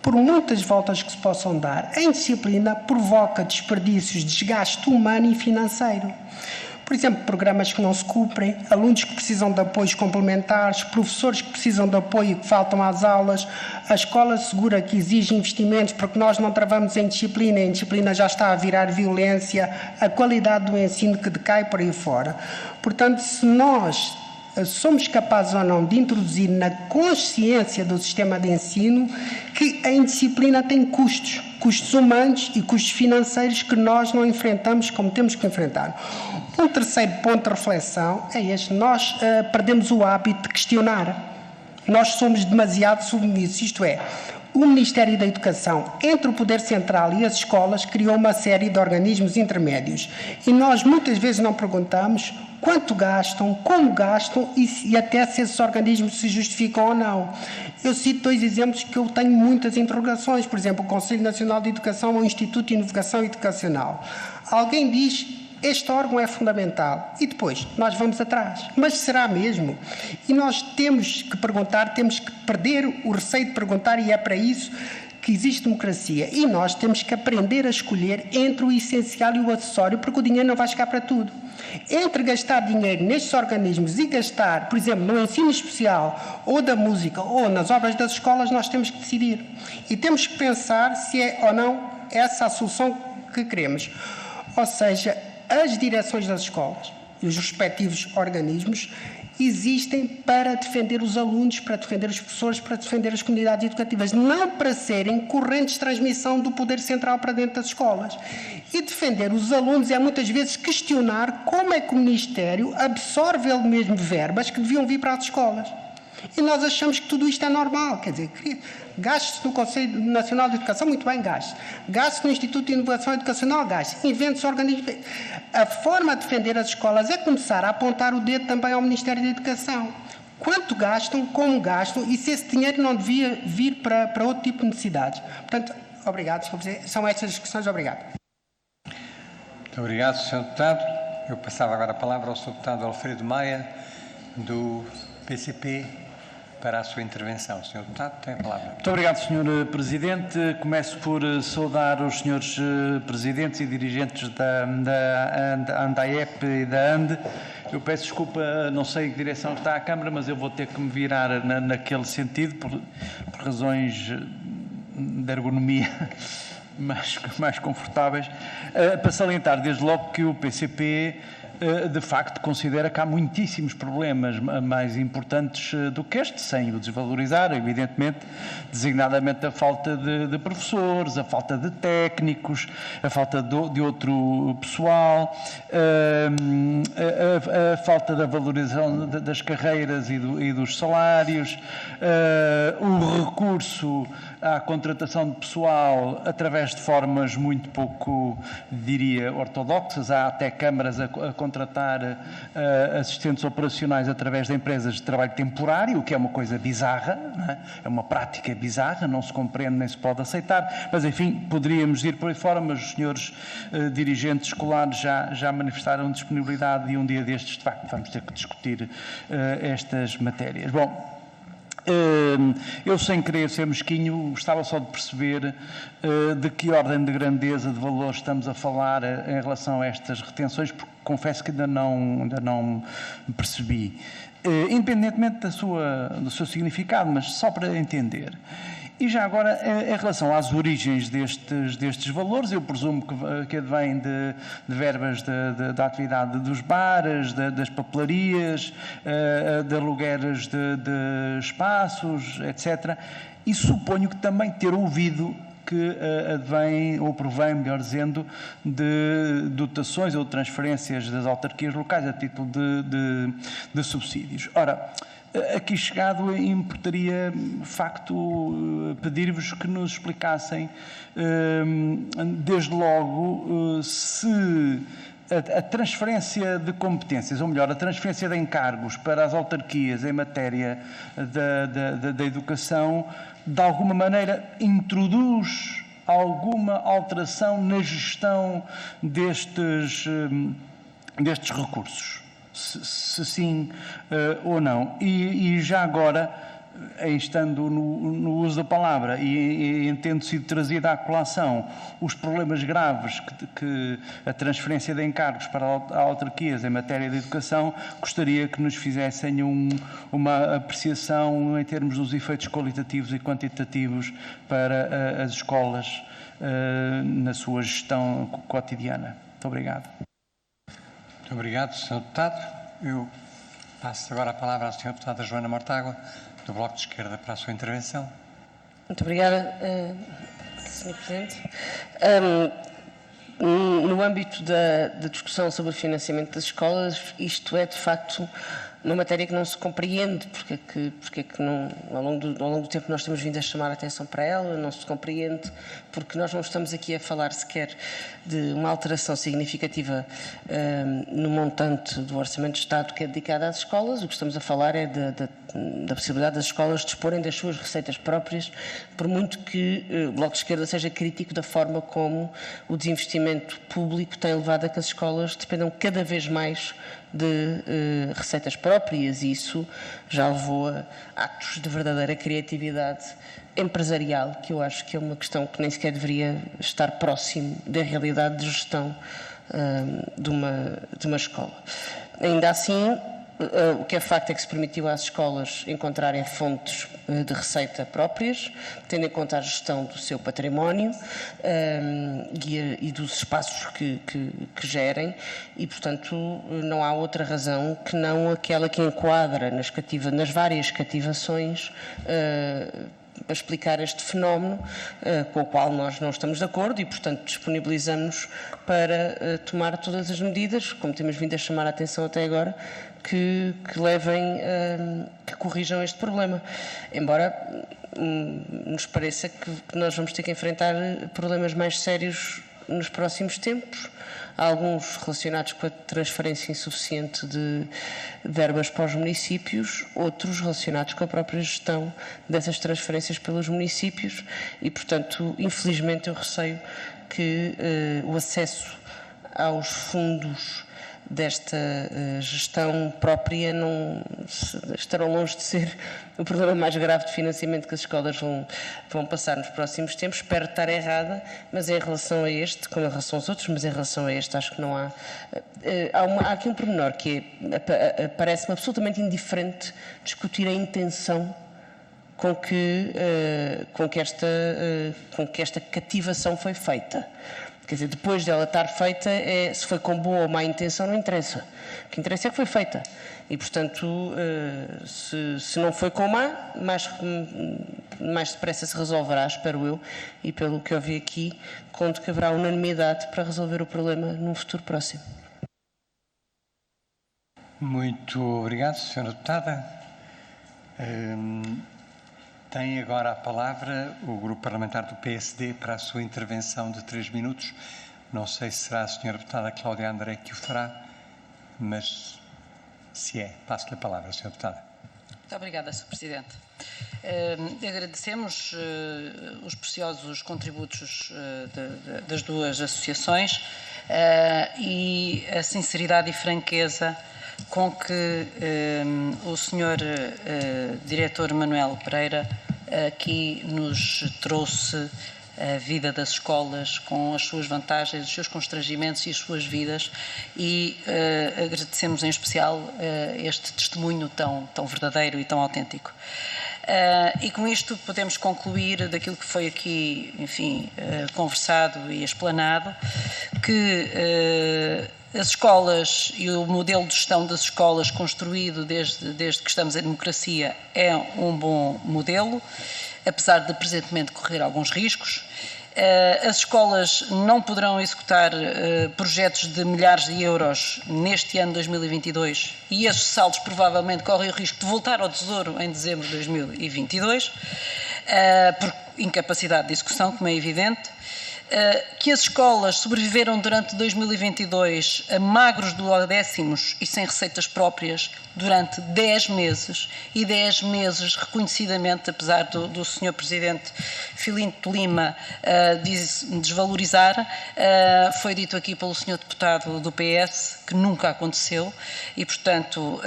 Por muitas voltas que se possam dar, a indisciplina provoca desperdícios, desgaste humano e financeiro. Por exemplo, programas que não se cumprem, alunos que precisam de apoios complementares, professores que precisam de apoio e que faltam às aulas, a escola segura que exige investimentos porque nós não travamos em disciplina, a indisciplina já está a virar violência, a qualidade do ensino que decai por aí fora. Portanto, se nós somos capazes ou não de introduzir na consciência do sistema de ensino que a indisciplina tem custos humanos e custos financeiros que nós não enfrentamos como temos que enfrentar. Um terceiro ponto de reflexão é este: nós perdemos o hábito de questionar. Nós somos demasiado submissos, isto é, o Ministério da Educação, entre o Poder Central e as escolas, criou uma série de organismos intermédios. E nós muitas vezes não perguntamos quanto gastam, como gastam e até se esses organismos se justificam ou não. Eu cito 2 exemplos que eu tenho muitas interrogações. Por exemplo, o Conselho Nacional de Educação ou o Instituto de Inovação Educacional. Alguém diz: este órgão é fundamental. E depois, nós vamos atrás. Mas será mesmo? E nós temos que perguntar, temos que perder o receio de perguntar, e é para isso que existe democracia. E nós temos que aprender a escolher entre o essencial e o acessório, porque o dinheiro não vai chegar para tudo. Entre gastar dinheiro nestes organismos e gastar, por exemplo, no ensino especial, ou da música, ou nas obras das escolas, nós temos que decidir. E temos que pensar se é ou não essa a solução que queremos. Ou seja, as direções das escolas e os respectivos organismos existem para defender os alunos, para defender os professores, para defender as comunidades educativas, não para serem correntes de transmissão do poder central para dentro das escolas. E defender os alunos é muitas vezes questionar como é que o Ministério absorve ele mesmo verbas que deviam vir para as escolas. E nós achamos que tudo isto é normal, quer dizer, gaste-se no Conselho Nacional de Educação, muito bem, gaste. Gaste-se no Instituto de Inovação Educacional, gaste. Invente-se organismos. A forma de defender as escolas é começar a apontar o dedo também ao Ministério da Educação. Quanto gastam, como gastam, e se esse dinheiro não devia vir para outro tipo de necessidades. Portanto, obrigado, são estas as questões, obrigado. Muito obrigado, Sr. Deputado. Eu passava agora a palavra ao Sr. Deputado Alfredo Maia, do PCP, para a sua intervenção. Sr. Deputado, tem a palavra. Muito obrigado, Sr. Presidente. Começo por saudar os Srs. Presidentes e dirigentes da ANDAEP e da ANDE. Eu peço desculpa, não sei em que direção está a Câmara, mas eu vou ter que me virar naquele sentido, por razões de ergonomia mais confortáveis, para salientar desde logo que o PCP de facto considera que há muitíssimos problemas mais importantes do que este, sem o desvalorizar, evidentemente, designadamente a falta de professores, a falta de técnicos, a falta de outro pessoal, a falta da valorização das carreiras e dos salários, o recurso à contratação de pessoal através de formas muito pouco, diria, ortodoxas. Há até câmaras a contratar assistentes operacionais através de empresas de trabalho temporário, o que é uma coisa bizarra, não é? É uma prática bizarra, não se compreende nem se pode aceitar, mas enfim, poderíamos ir por aí fora, mas os senhores dirigentes escolares já manifestaram disponibilidade e um dia destes, de facto, vamos ter que discutir estas matérias. Bom, eu, sem querer ser mesquinho, gostava só de perceber de que ordem de grandeza de valor estamos a falar em relação a estas retenções, porque confesso que ainda não percebi, independentemente do seu significado, mas só para entender. E já agora, em relação às origens destes valores, eu presumo que advém de verbas da atividade dos bares, das papelarias, de alugueres de espaços, etc. E suponho que também ter ouvido que advém, ou provém, melhor dizendo, de dotações ou transferências das autarquias locais a título de subsídios. Ora, aqui chegado, importaria, de facto, pedir-vos que nos explicassem, desde logo, se a transferência de competências, ou melhor, a transferência de encargos para as autarquias em matéria da educação, de alguma maneira introduz alguma alteração na gestão destes recursos. Se sim ou não. E já agora, estando no uso da palavra e tendo sido trazida à colação os problemas graves que a transferência de encargos para autarquias em matéria de educação, gostaria que nos fizessem uma apreciação em termos dos efeitos qualitativos e quantitativos para as escolas na sua gestão cotidiana. Muito obrigado. Muito obrigado, Sr. Deputado. Eu passo agora a palavra à Sra. Deputada Joana Mortágua, do Bloco de Esquerda, para a sua intervenção. Muito obrigada, Sr. Presidente. No âmbito da discussão sobre o financiamento das escolas, isto é, de facto, uma matéria que não se compreende, porque é que não, ao longo do tempo nós temos vindo a chamar a atenção para ela, não se compreende, porque nós não estamos aqui a falar sequer de uma alteração significativa no montante do Orçamento de Estado que é dedicado às escolas. O que estamos a falar é da possibilidade das escolas disporem das suas receitas próprias, por muito que o Bloco de Esquerda seja crítico da forma como o desinvestimento público tem levado a que as escolas dependam cada vez mais de receitas próprias, e isso já levou a atos de verdadeira criatividade empresarial, que eu acho que é uma questão que nem sequer deveria estar próximo da realidade de gestão de uma escola. Ainda assim, o que é facto é que se permitiu às escolas encontrarem fontes de receita próprias, tendo em conta a gestão do seu património e dos espaços que gerem, e, portanto, não há outra razão que não aquela que enquadra nas várias cativações para explicar este fenómeno, com o qual nós não estamos de acordo e, portanto, disponibilizamos para tomar todas as medidas, como temos vindo a chamar a atenção até agora, que que corrijam este problema. Embora nos pareça que nós vamos ter que enfrentar problemas mais sérios nos próximos tempos, alguns relacionados com a transferência insuficiente de verbas para os municípios, outros relacionados com a própria gestão dessas transferências pelos municípios e, portanto, infelizmente eu receio que o acesso aos fundos desta gestão própria estarão longe de ser o problema mais grave de financiamento que as escolas vão passar nos próximos tempos. Espero estar errada, mas em relação a este, como em relação aos outros, mas em relação a este acho que não há... Há aqui um pormenor que parece-me absolutamente indiferente discutir a intenção com que esta cativação foi feita. Quer dizer, depois dela estar feita, se foi com boa ou má intenção, não interessa. O que interessa é que foi feita. E, portanto, se não foi com má, mais depressa se resolverá, espero eu, e pelo que eu vi aqui, conto que haverá unanimidade para resolver o problema num futuro próximo. Muito obrigado, Sra. Deputada. Tem agora a palavra o Grupo Parlamentar do PSD para a sua intervenção de 3 minutos. Não sei se será a Sra. Deputada Cláudia André que o fará, mas se é, passo-lhe a palavra, Sra. Deputada. Muito obrigada, Sr. Presidente. Agradecemos os preciosos contributos das duas associações e a sinceridade e franqueza com que o Sr. Diretor Manuel Pereira aqui nos trouxe a vida das escolas com as suas vantagens, os seus constrangimentos e as suas vidas, e agradecemos em especial este testemunho tão verdadeiro e tão autêntico. E com isto podemos concluir daquilo que foi aqui, enfim, conversado e explanado, que as escolas e o modelo de gestão das escolas construído desde que estamos em democracia é um bom modelo, apesar de presentemente correr alguns riscos. As escolas não poderão executar projetos de milhares de euros neste ano 2022 e esses saldos provavelmente correm o risco de voltar ao Tesouro em dezembro de 2022, por incapacidade de execução, como é evidente. Que as escolas sobreviveram durante 2022 a magros duodécimos e sem receitas próprias durante 10 meses, e 10 meses reconhecidamente, apesar do Sr. Presidente Filinto Lima desvalorizar, foi dito aqui pelo Sr. Deputado do PS que nunca aconteceu e, portanto,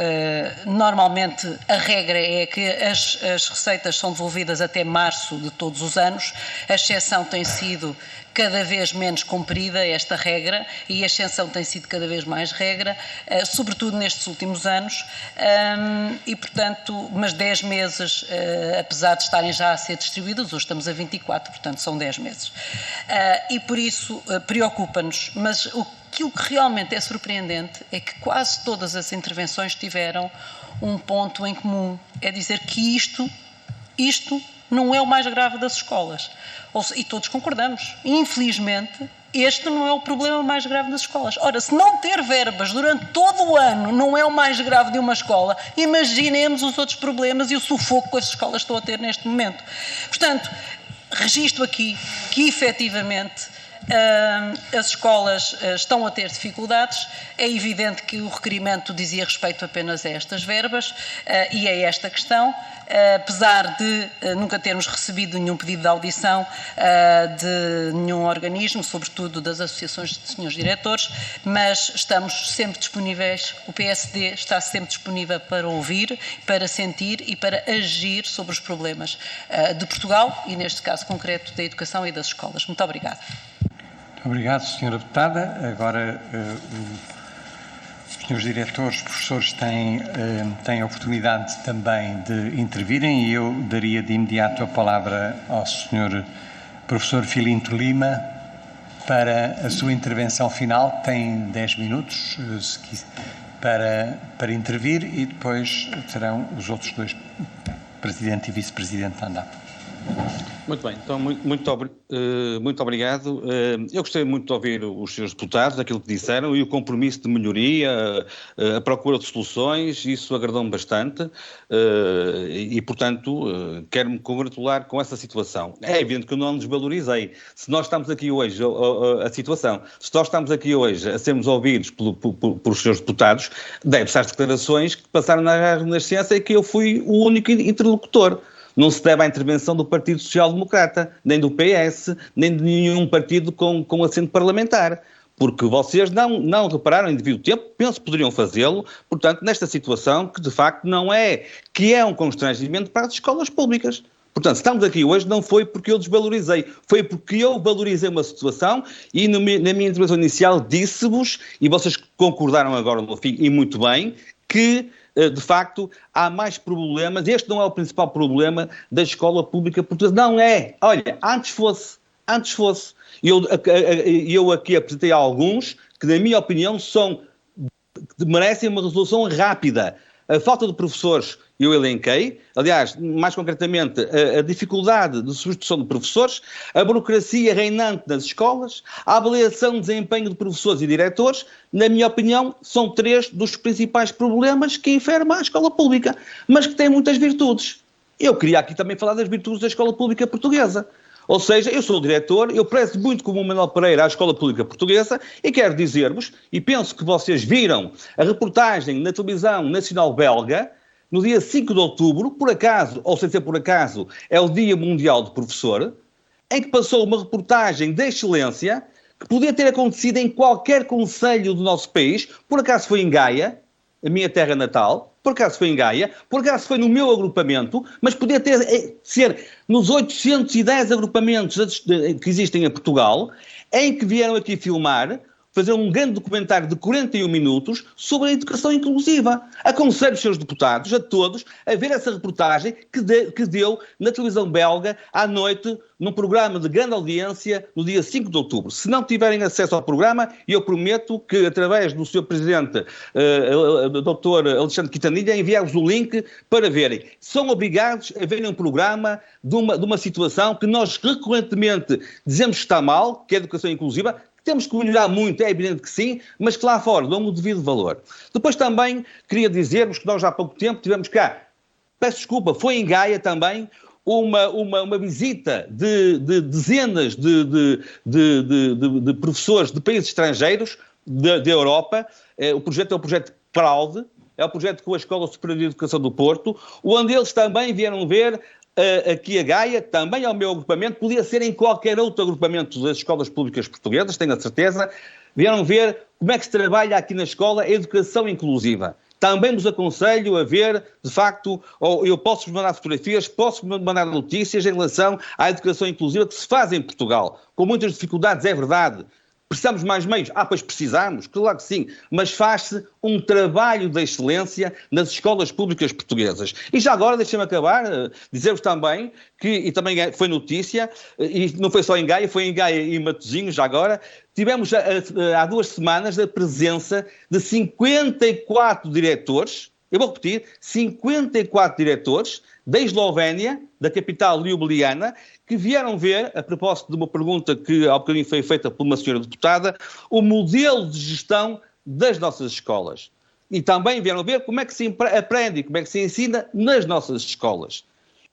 normalmente a regra é que as receitas são devolvidas até março de todos os anos. A exceção tem sido cada vez menos cumprida, esta regra, e a exceção tem sido cada vez mais regra, sobretudo nestes últimos anos, e, portanto, mas 10 meses, apesar de estarem já a ser distribuídos, hoje estamos a 24, portanto são 10 meses. E por isso preocupa-nos, mas aquilo que realmente é surpreendente é que quase todas as intervenções tiveram um ponto em comum, é dizer que isto não é o mais grave das escolas. E todos concordamos. Infelizmente, este não é o problema mais grave das escolas. Ora, se não ter verbas durante todo o ano não é o mais grave de uma escola, imaginemos os outros problemas e o sufoco que as escolas estão a ter neste momento. Portanto, registro aqui que, efetivamente, as escolas estão a ter dificuldades. É evidente que o requerimento dizia respeito apenas a estas verbas e a esta questão, apesar de nunca termos recebido nenhum pedido de audição de nenhum organismo, sobretudo das associações de senhores diretores, mas estamos sempre disponíveis, o PSD está sempre disponível para ouvir, para sentir e para agir sobre os problemas de Portugal e, neste caso concreto, da educação e das escolas. Muito obrigada. Obrigado, Sra. Deputada. Agora, os senhores diretores, professores têm a oportunidade também de intervirem e eu daria de imediato a palavra ao Sr. Professor Filinto Lima para a sua intervenção final. Tem 10 minutos para intervir e depois terão os outros dois, Presidente e Vice-Presidente, a andar. Muito bem, então muito obrigado. Eu gostei muito de ouvir os senhores deputados, aquilo que disseram e o compromisso de melhoria, a procura de soluções, isso agradou-me bastante e, portanto, quero-me congratular com essa situação. É evidente que eu não desvalorizei. Se nós estamos aqui hoje, a situação, se nós estamos aqui hoje a sermos ouvidos pelos senhores deputados, deve-se às declarações que passaram na Renascença e que eu fui o único interlocutor. Não se deve à intervenção do Partido Social Democrata, nem do PS, nem de nenhum partido com assento parlamentar. Porque vocês não repararam em devido tempo, penso que poderiam fazê-lo, portanto, nesta situação que de facto não é, que é um constrangimento para as escolas públicas. Portanto, se estamos aqui hoje não foi porque eu desvalorizei, foi porque eu valorizei uma situação e na minha intervenção inicial disse-vos, e vocês concordaram agora no fim, e muito bem, que de facto, há mais problemas. Este não é o principal problema da escola pública portuguesa. Não é. Olha, antes fosse. Eu aqui apresentei alguns que, na minha opinião, merecem uma resolução rápida. A falta de professores, eu elenquei. Aliás, mais concretamente, a dificuldade de substituição de professores, a burocracia reinante nas escolas, a avaliação de desempenho de professores e diretores, na minha opinião, são 3 dos principais problemas que enfermam a escola pública, mas que têm muitas virtudes. Eu queria aqui também falar das virtudes da escola pública portuguesa. Ou seja, eu sou o diretor, eu prezo muito como o Manuel Pereira à escola pública portuguesa e quero dizer-vos, e penso que vocês viram a reportagem na televisão nacional belga, no dia 5 de outubro, por acaso, ou sem ser por acaso, é o Dia Mundial do Professor, em que passou uma reportagem de excelência que podia ter acontecido em qualquer concelho do nosso país, por acaso foi em Gaia, a minha terra natal, por acaso foi em Gaia, por acaso foi no meu agrupamento, mas podia ser nos 810 agrupamentos que existem em Portugal, em que vieram aqui filmar, fazer um grande documentário de 41 minutos sobre a educação inclusiva. Aconselho os seus deputados, a todos, a ver essa reportagem que deu na televisão belga à noite, num programa de grande audiência, no dia 5 de outubro. Se não tiverem acesso ao programa, eu prometo que, através do Sr. Presidente, Dr. Alexandre Quintanilha, enviar-vos o link para verem. São obrigados a verem um programa de uma situação que nós recorrentemente dizemos que está mal, que é a educação inclusiva. Temos que melhorar muito, é evidente que sim, mas que lá fora dão o devido valor. Depois também queria dizer-vos que nós há pouco tempo tivemos cá, peço desculpa, foi em Gaia também, uma visita de dezenas de professores de países estrangeiros da Europa. O projeto é o projeto PRAUD, é o projeto com a Escola Superior de Educação do Porto, onde eles também vieram ver aqui a Gaia, também ao meu agrupamento, podia ser em qualquer outro agrupamento das escolas públicas portuguesas, tenho a certeza, vieram ver como é que se trabalha aqui na escola a educação inclusiva. Também vos aconselho a ver, de facto, ou eu posso-vos mandar fotografias, posso-vos mandar notícias em relação à educação inclusiva que se faz em Portugal, com muitas dificuldades, é verdade. Precisamos de mais meios? Pois precisamos, claro que sim, mas faz-se um trabalho de excelência nas escolas públicas portuguesas. E já agora, deixem-me acabar, dizer-vos também que, e também foi notícia, e não foi só em Gaia, foi em Gaia e Matosinhos, já agora, tivemos há 2 semanas a presença de 54 diretores Eu vou repetir, 54 diretores da Eslovénia, da capital ljubljana, que vieram ver, a propósito de uma pergunta que há bocadinho foi feita por uma senhora deputada, o modelo de gestão das nossas escolas. E também vieram ver como é que se aprende, como é que se ensina nas nossas escolas.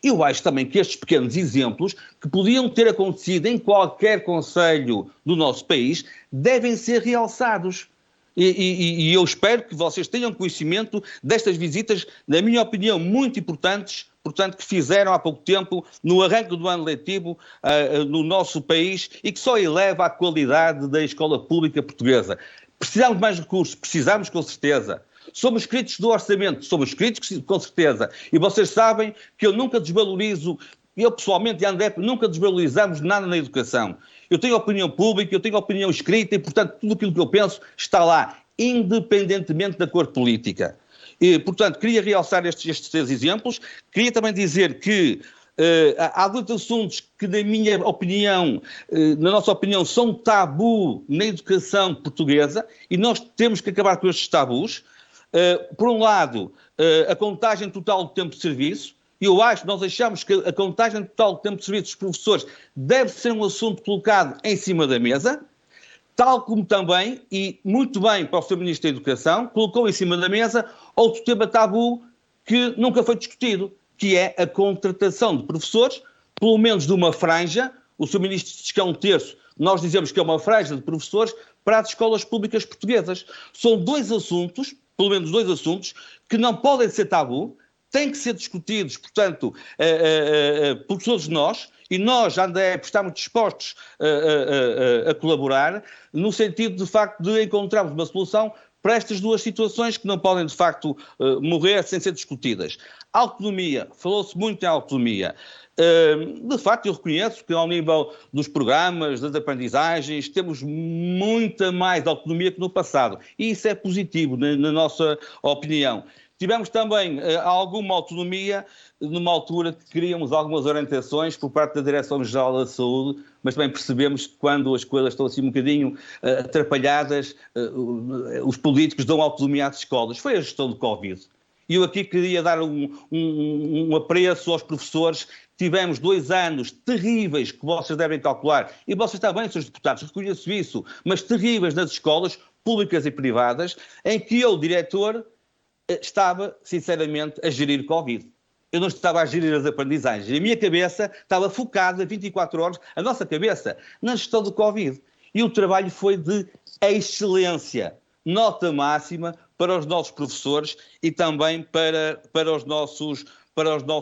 Eu acho também que estes pequenos exemplos, que podiam ter acontecido em qualquer concelho do nosso país, devem ser realçados. E eu espero que vocês tenham conhecimento destas visitas, na minha opinião, muito importantes, portanto, que fizeram há pouco tempo, no arranque do ano letivo, no nosso país, e que só eleva a qualidade da escola pública portuguesa. Precisamos de mais recursos, precisamos com certeza. Somos críticos do orçamento, somos críticos com certeza. E vocês sabem que eu nunca desvalorizo, eu pessoalmente e a ANDEP nunca desvalorizamos nada na educação. Eu tenho opinião pública, eu tenho opinião escrita e, portanto, tudo aquilo que eu penso está lá, independentemente da cor política. E, portanto, queria realçar estes 3 exemplos. Queria também dizer que há 2 assuntos que, na minha opinião, na nossa opinião, são tabu na educação portuguesa e nós temos que acabar com estes tabus. Por um lado, a contagem total do tempo de serviço. Nós achamos que a contagem total do tempo de serviço dos professores deve ser um assunto colocado em cima da mesa, tal como também, e muito bem para o Sr. Ministro da Educação, colocou em cima da mesa outro tema tabu que nunca foi discutido, que é a contratação de professores, pelo menos de uma franja. O Sr. Ministro diz que é 1/3, nós dizemos que é uma franja de professores para as escolas públicas portuguesas. São 2 assuntos, pelo menos 2 assuntos, que não podem ser tabu, têm que ser discutidos, portanto, por todos nós, e nós, já estamos dispostos a colaborar, no sentido, de facto, de encontrarmos uma solução para estas 2 situações que não podem, de facto, morrer sem ser discutidas. Autonomia, falou-se muito em autonomia. De facto, eu reconheço que ao nível dos programas, das aprendizagens, temos muita mais autonomia que no passado. E isso é positivo, na nossa opinião. Tivemos também alguma autonomia numa altura que queríamos algumas orientações por parte da Direção-Geral da Saúde, mas também percebemos que quando as coisas estão assim um bocadinho atrapalhadas, os políticos dão autonomia às escolas. Foi a gestão do Covid. E eu aqui queria dar um apreço aos professores. Tivemos 2 anos terríveis, que vocês devem calcular, e vocês também, senhores deputados, reconheço isso, mas terríveis nas escolas públicas e privadas, em que eu, diretor, estava, sinceramente, a gerir o Covid. Eu não estava a gerir as aprendizagens. A minha cabeça estava focada 24 horas, a nossa cabeça, na gestão do Covid. E o trabalho foi de excelência. Nota máxima para os nossos professores e também para os nossos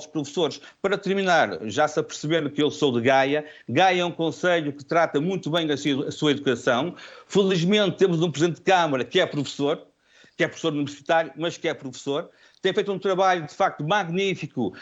professores. Para terminar, já se aperceberam que eu sou de Gaia. Gaia é um concelho que trata muito bem a sua educação. Felizmente temos um Presidente de Câmara que é professor universitário, mas que é professor. Tem feito um trabalho, de facto, magnífico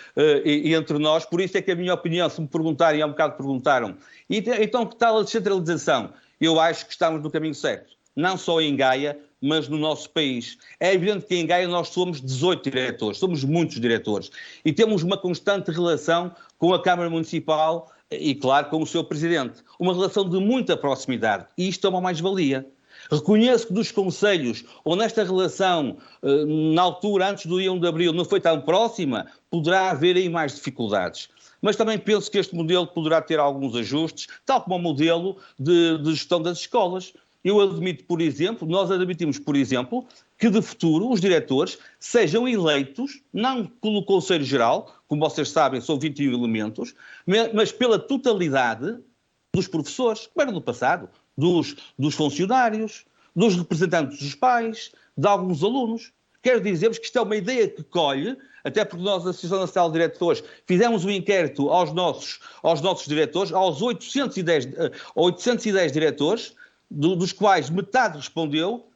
entre nós. Por isso é que a minha opinião, se me perguntarem, há um bocado perguntaram, então que tal a descentralização? Eu acho que estamos no caminho certo. Não só em Gaia, mas no nosso país. É evidente que em Gaia nós somos 18 diretores, somos muitos diretores. E temos uma constante relação com a Câmara Municipal e, claro, com o seu Presidente. Uma relação de muita proximidade. E isto é uma mais-valia. Reconheço que dos concelhos, onde esta relação, na altura, antes do dia 1 de Abril, não foi tão próxima, poderá haver aí mais dificuldades. Mas também penso que este modelo poderá ter alguns ajustes, tal como o modelo de gestão das escolas. Nós admitimos, por exemplo, que de futuro os diretores sejam eleitos, não pelo Conselho Geral, como vocês sabem, são 21 elementos, mas pela totalidade dos professores, como era no passado, dos funcionários, dos representantes dos pais, de alguns alunos. Quero dizer-vos que isto é uma ideia que colhe, até porque nós, a Associação Nacional de Diretores, fizemos um inquérito aos nossos diretores, aos 810 diretores, dos quais metade respondeu.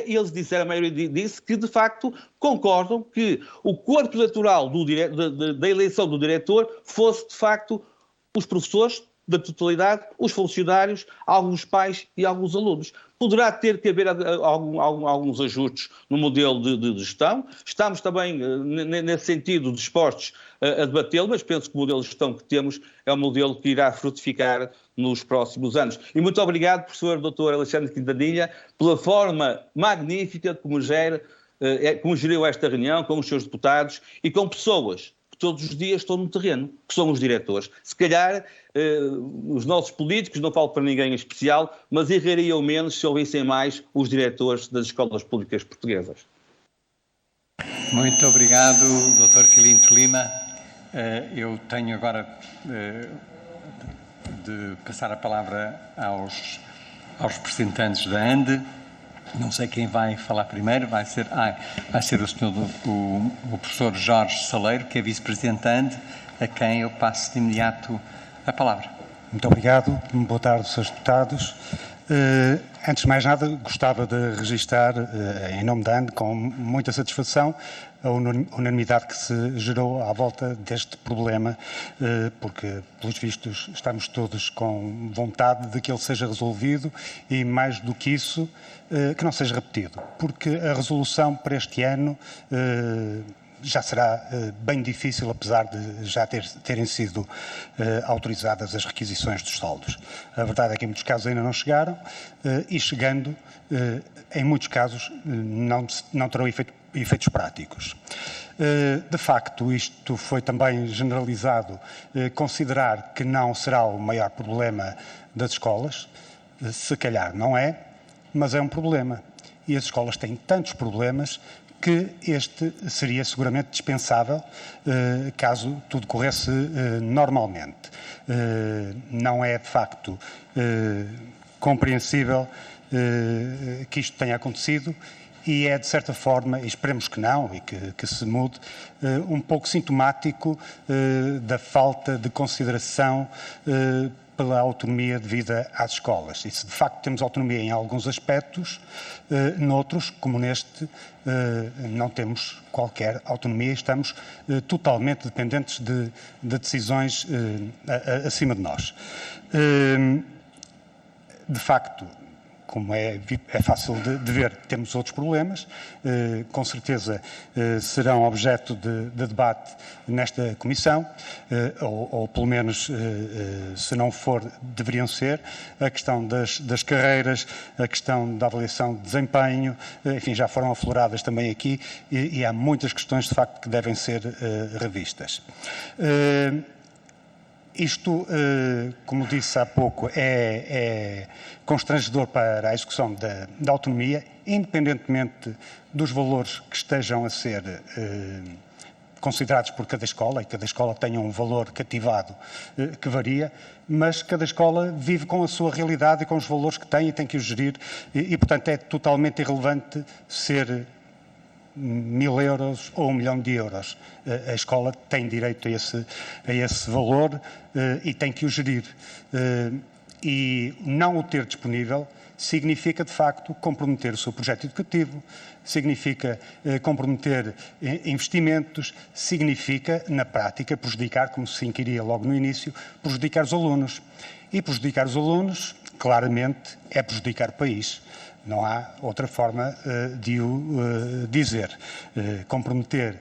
Eles disseram, a maioria disse, que de facto concordam que o corpo eleitoral da eleição do diretor fosse de facto os professores da totalidade, os funcionários, alguns pais e alguns alunos. Poderá ter que haver alguns ajustes no modelo de gestão. Estamos também, nesse sentido, dispostos a debatê-lo, mas penso que o modelo de gestão que temos é um modelo que irá frutificar nos próximos anos. E muito obrigado, professor Dr. Alexandre Quintanilha, pela forma magnífica como gera como geriu esta reunião, com os seus deputados e com pessoas que todos os dias estão no terreno, que são os diretores. Se calhar os nossos políticos, não falo para ninguém em especial, mas errariam menos se ouvissem mais os diretores das escolas públicas portuguesas. Muito obrigado, Dr. Filinto Lima. Eu tenho agora de passar a palavra aos representantes da ANDE. Não sei quem vai falar primeiro, vai ser o senhor, o professor Jorge Saleiro, que é vice-presidente da ANDE, a quem eu passo de imediato a palavra. Muito obrigado. Boa tarde, Srs. Deputados. Antes de mais nada, gostava de registar, em nome da ANDE, com muita satisfação, a unanimidade que se gerou à volta deste problema, porque, pelos vistos, estamos todos com vontade de que ele seja resolvido e, mais do que isso, que não seja repetido, porque a resolução para este ano já será bem difícil, apesar de já terem sido autorizadas as requisições dos saldos. A verdade é que em muitos casos ainda não chegaram e chegando, em muitos casos, não terão efeitos práticos. De facto, isto foi também generalizado, considerar que não será o maior problema das escolas, se calhar não é, mas é um problema. E as escolas têm tantos problemas que este seria seguramente dispensável caso tudo corresse normalmente. Não é de facto compreensível que isto tenha acontecido e é de certa forma, e esperemos que não e que se mude, um pouco sintomático da falta de consideração pela autonomia devida às escolas. E se de facto temos autonomia em alguns aspectos, noutros, como neste, não temos qualquer autonomia e estamos totalmente dependentes de decisões acima de nós. De facto, como é fácil de ver, temos outros problemas, com certeza serão objeto de debate nesta comissão, ou pelo menos, se não for, deveriam ser, a questão das carreiras, a questão da avaliação de desempenho, enfim, já foram afloradas também aqui, e há muitas questões, de facto, que devem ser revistas. Isto, como disse há pouco, é constrangedor para a execução da autonomia, independentemente dos valores que estejam a ser considerados por cada escola, e cada escola tenha um valor cativado que varia, mas cada escola vive com a sua realidade e com os valores que tem e tem que os gerir, e portanto, é totalmente irrelevante ser 1.000 euros ou 1 milhão de euros. A escola tem direito a esse valor e tem que o gerir. E não o ter disponível significa, de facto, comprometer o seu projeto educativo, significa comprometer investimentos, significa, na prática, prejudicar, como se inquiria logo no início, prejudicar os alunos. E prejudicar os alunos, claramente, é prejudicar o país. Não há outra forma de o dizer. Comprometer,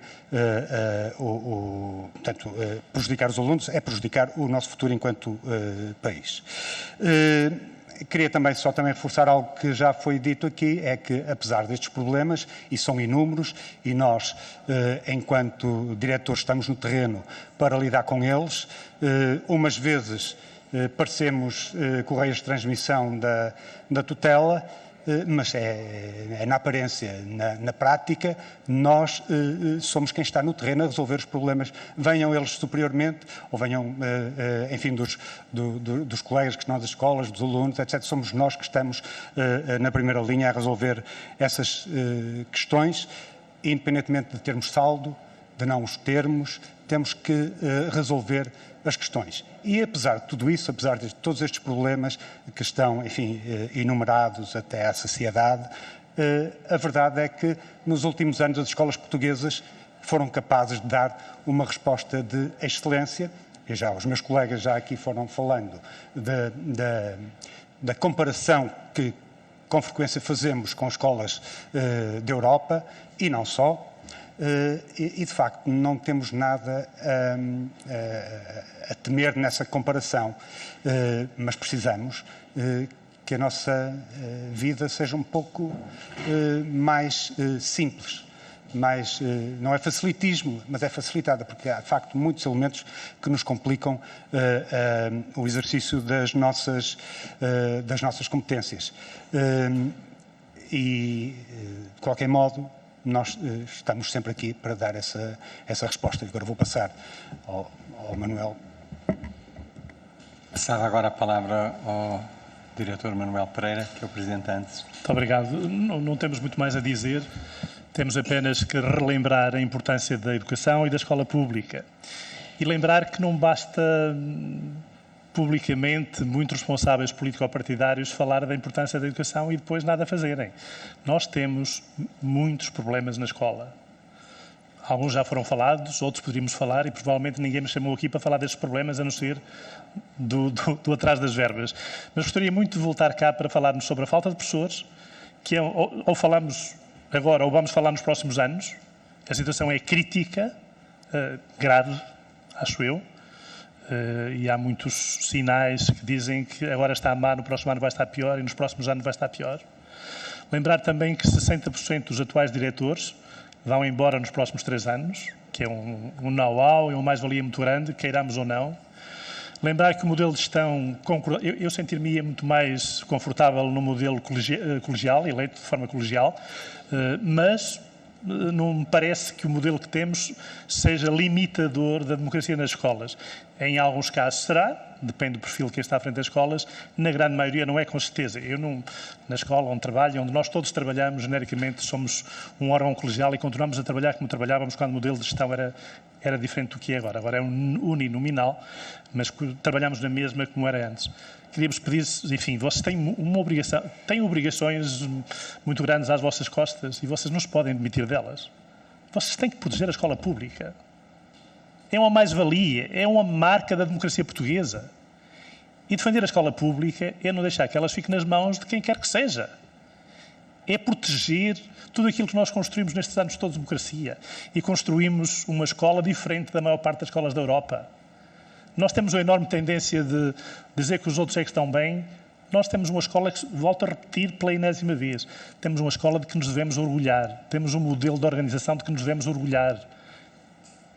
portanto, prejudicar os alunos é prejudicar o nosso futuro enquanto país. Queria também reforçar algo que já foi dito aqui, é que apesar destes problemas, e são inúmeros, e nós, enquanto diretores, estamos no terreno para lidar com eles, umas vezes parecemos correios de transmissão da tutela, mas é na aparência, na prática, nós somos quem está no terreno a resolver os problemas, venham eles superiormente, ou venham, enfim, dos colegas que estão nas escolas, dos alunos, etc. Somos nós que estamos na primeira linha a resolver essas questões, independentemente de termos saldo, de não os termos, temos que resolver as questões. E apesar de tudo isso, apesar de todos estes problemas que estão, enfim, enumerados até à saciedade, a verdade é que nos últimos anos as escolas portuguesas foram capazes de dar uma resposta de excelência, e já os meus colegas já aqui foram falando da comparação que com frequência fazemos com escolas da Europa, e não só. E, de facto, não temos nada a temer nessa comparação, mas precisamos que a nossa vida seja um pouco mais simples. não é facilitismo, mas é facilitada, porque há de facto muitos elementos que nos complicam o exercício das nossas competências. De qualquer modo, nós estamos sempre aqui para dar essa resposta. Agora vou passar ao Manuel. Passava agora a palavra ao diretor Manuel Pereira, que é o presidente antes. Muito obrigado. Não temos muito mais a dizer. Temos apenas que relembrar a importância da educação e da escola pública. E lembrar que não basta publicamente, muitos responsáveis político-partidários falar da importância da educação e depois nada fazerem. Nós temos muitos problemas na escola. Alguns já foram falados, outros poderíamos falar e provavelmente ninguém me chamou aqui para falar destes problemas, a não ser do atrás das verbas. Mas gostaria muito de voltar cá para falarmos sobre a falta de professores, que ou falamos agora ou vamos falar nos próximos anos. A situação é crítica, grave, acho eu. E há muitos sinais que dizem que agora está má, no próximo ano vai estar pior e nos próximos anos vai estar pior. Lembrar também que 60% dos atuais diretores vão embora nos próximos 3 anos, que é um know-how e uma mais-valia muito grande, queiramos ou não. Lembrar que o modelo de gestão, eu sentir-me muito mais confortável no modelo colegial, eleito de forma colegial, mas não me parece que o modelo que temos seja limitador da democracia nas escolas. Em alguns casos será, depende do perfil que está à frente das escolas, na grande maioria não é, com certeza. Eu não, na escola onde trabalho, onde nós todos trabalhamos, genericamente somos um órgão colegial e continuamos a trabalhar como trabalhávamos quando o modelo de gestão era diferente do que é agora. Agora é uninominal, mas trabalhamos na mesma como era antes. Queríamos pedir, enfim, vocês têm têm obrigações muito grandes às vossas costas e vocês não se podem demitir delas. Vocês têm que proteger a escola pública. É uma mais-valia, é uma marca da democracia portuguesa. E defender a escola pública é não deixar que elas fiquem nas mãos de quem quer que seja. É proteger tudo aquilo que nós construímos nestes anos todos de democracia. E construímos uma escola diferente da maior parte das escolas da Europa. Nós temos uma enorme tendência de dizer que os outros é que estão bem. Nós temos uma escola que, volto a repetir pela enésima vez, temos uma escola de que nos devemos orgulhar. Temos um modelo de organização de que nos devemos orgulhar.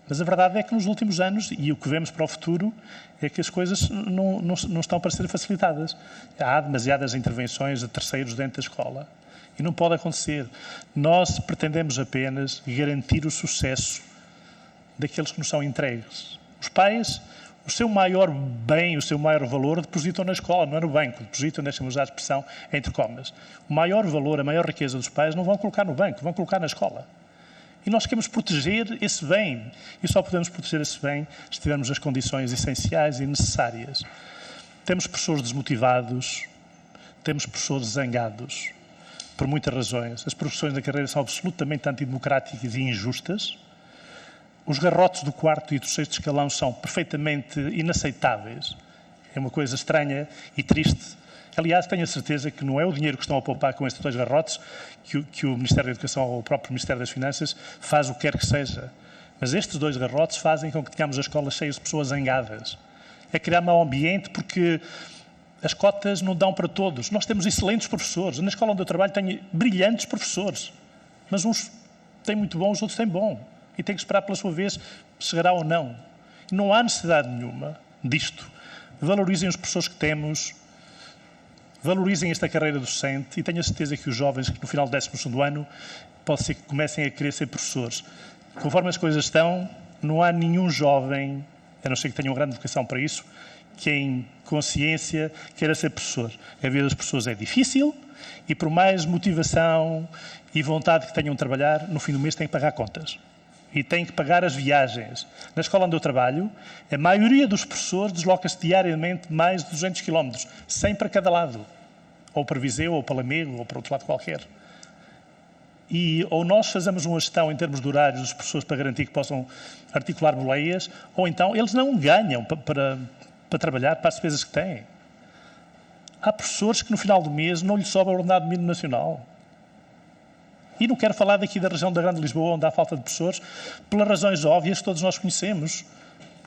Mas a verdade é que nos últimos anos, e o que vemos para o futuro, é que as coisas não estão para ser facilitadas. Há demasiadas intervenções de terceiros dentro da escola. E não pode acontecer. Nós pretendemos apenas garantir o sucesso daqueles que nos são entregues. Os pais, o seu maior bem, o seu maior valor, depositam na escola, não é no banco. Depositam, deixa-me usar a expressão, entre comas. O maior valor, a maior riqueza dos pais não vão colocar no banco, vão colocar na escola. E nós queremos proteger esse bem. E só podemos proteger esse bem se tivermos as condições essenciais e necessárias. Temos professores desmotivados, temos professores zangados, por muitas razões. As profissões da carreira são absolutamente antidemocráticas e injustas. Os garrotes do 4º e do 6º escalão são perfeitamente inaceitáveis. É uma coisa estranha e triste. Aliás, tenho a certeza que não é o dinheiro que estão a poupar com estes 2 garrotes que o Ministério da Educação ou o próprio Ministério das Finanças faz o que quer que seja. Mas estes 2 garrotes fazem com que tenhamos as escolas cheias de pessoas zangadas. É criar mau ambiente porque as cotas não dão para todos. Nós temos excelentes professores. Na escola onde eu trabalho tenho brilhantes professores. Mas uns têm muito bom, os outros têm bom. E tem que esperar pela sua vez, chegará ou não. Não há necessidade nenhuma disto. Valorizem os professores que temos, valorizem esta carreira docente e tenho a certeza que os jovens que no final do 12º ano pode ser que comecem a querer ser professores. Conforme as coisas estão, não há nenhum jovem, a não ser que tenha uma grande vocação para isso, que em consciência queira ser professor. A vida das pessoas é difícil e por mais motivação e vontade que tenham de trabalhar, no fim do mês têm que pagar contas. E têm que pagar as viagens. Na escola onde eu trabalho, a maioria dos professores desloca-se diariamente mais de 200 km, 100 para cada lado. Ou para Viseu, ou para Lamego, ou para outro lado qualquer. E ou nós fazemos uma gestão em termos de horários dos professores para garantir que possam articular boleias, ou então eles não ganham para trabalhar para as despesas que têm. Há professores que no final do mês não lhes sobra o ordenado mínimo nacional. E não quero falar daqui da região da Grande Lisboa, onde há falta de professores, pelas razões óbvias que todos nós conhecemos.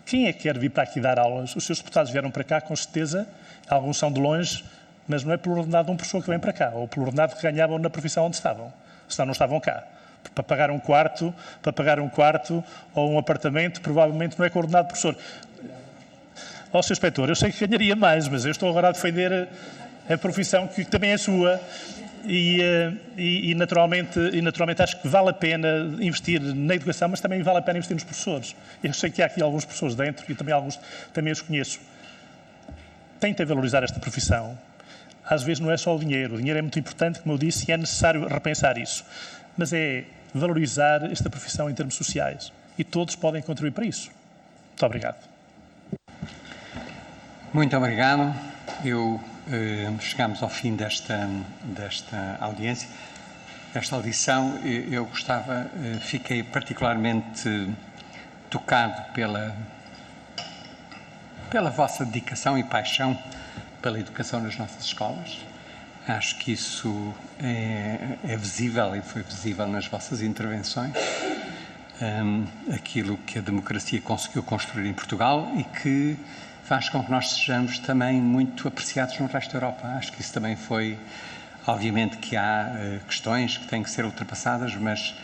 Quem é que quer vir para aqui dar aulas? Os seus deputados vieram para cá, com certeza, alguns são de longe, mas não é pelo ordenado de um professor que vem para cá, ou pelo ordenado que ganhavam na profissão onde estavam. Senão não estavam cá. Para pagar um quarto ou um apartamento, provavelmente não é coordenado professor. Ó, Sr. Inspetor, eu sei que ganharia mais, mas eu estou agora a defender a profissão que também é sua e naturalmente acho que vale a pena investir na educação, mas também vale a pena investir nos professores. Eu sei que há aqui alguns professores dentro e também alguns também os conheço. Tentem valorizar esta profissão. Às vezes não é só o dinheiro é muito importante, como eu disse, e é necessário repensar isso. Mas é valorizar esta profissão em termos sociais. E todos podem contribuir para isso. Muito obrigado. Muito obrigado. Chegamos ao fim desta audiência, desta audição. Eu fiquei particularmente tocado pela vossa dedicação e paixão pela educação nas nossas escolas. Acho que isso é visível e foi visível nas vossas intervenções. Aquilo que a democracia conseguiu construir em Portugal e que faz com que nós sejamos também muito apreciados no resto da Europa. Acho que isso também foi... Obviamente que há questões que têm que ser ultrapassadas, mas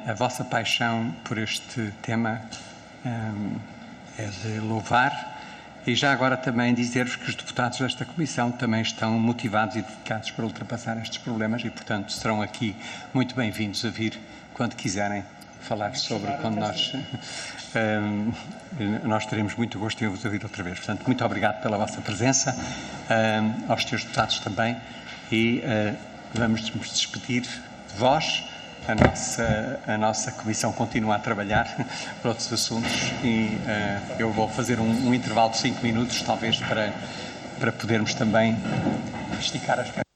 a vossa paixão por este tema é de louvar. E já agora também dizer-vos que os deputados desta Comissão também estão motivados e dedicados para ultrapassar estes problemas e, portanto, serão aqui muito bem-vindos a vir quando quiserem falar sobre, quando nós teremos muito gosto em vos ouvir outra vez. Portanto, muito obrigado pela vossa presença, aos senhores deputados também, e vamos nos despedir de vós. A nossa Comissão continua a trabalhar por outros assuntos e eu vou fazer um intervalo de 5 minutos, talvez, para podermos também esticar as pernas.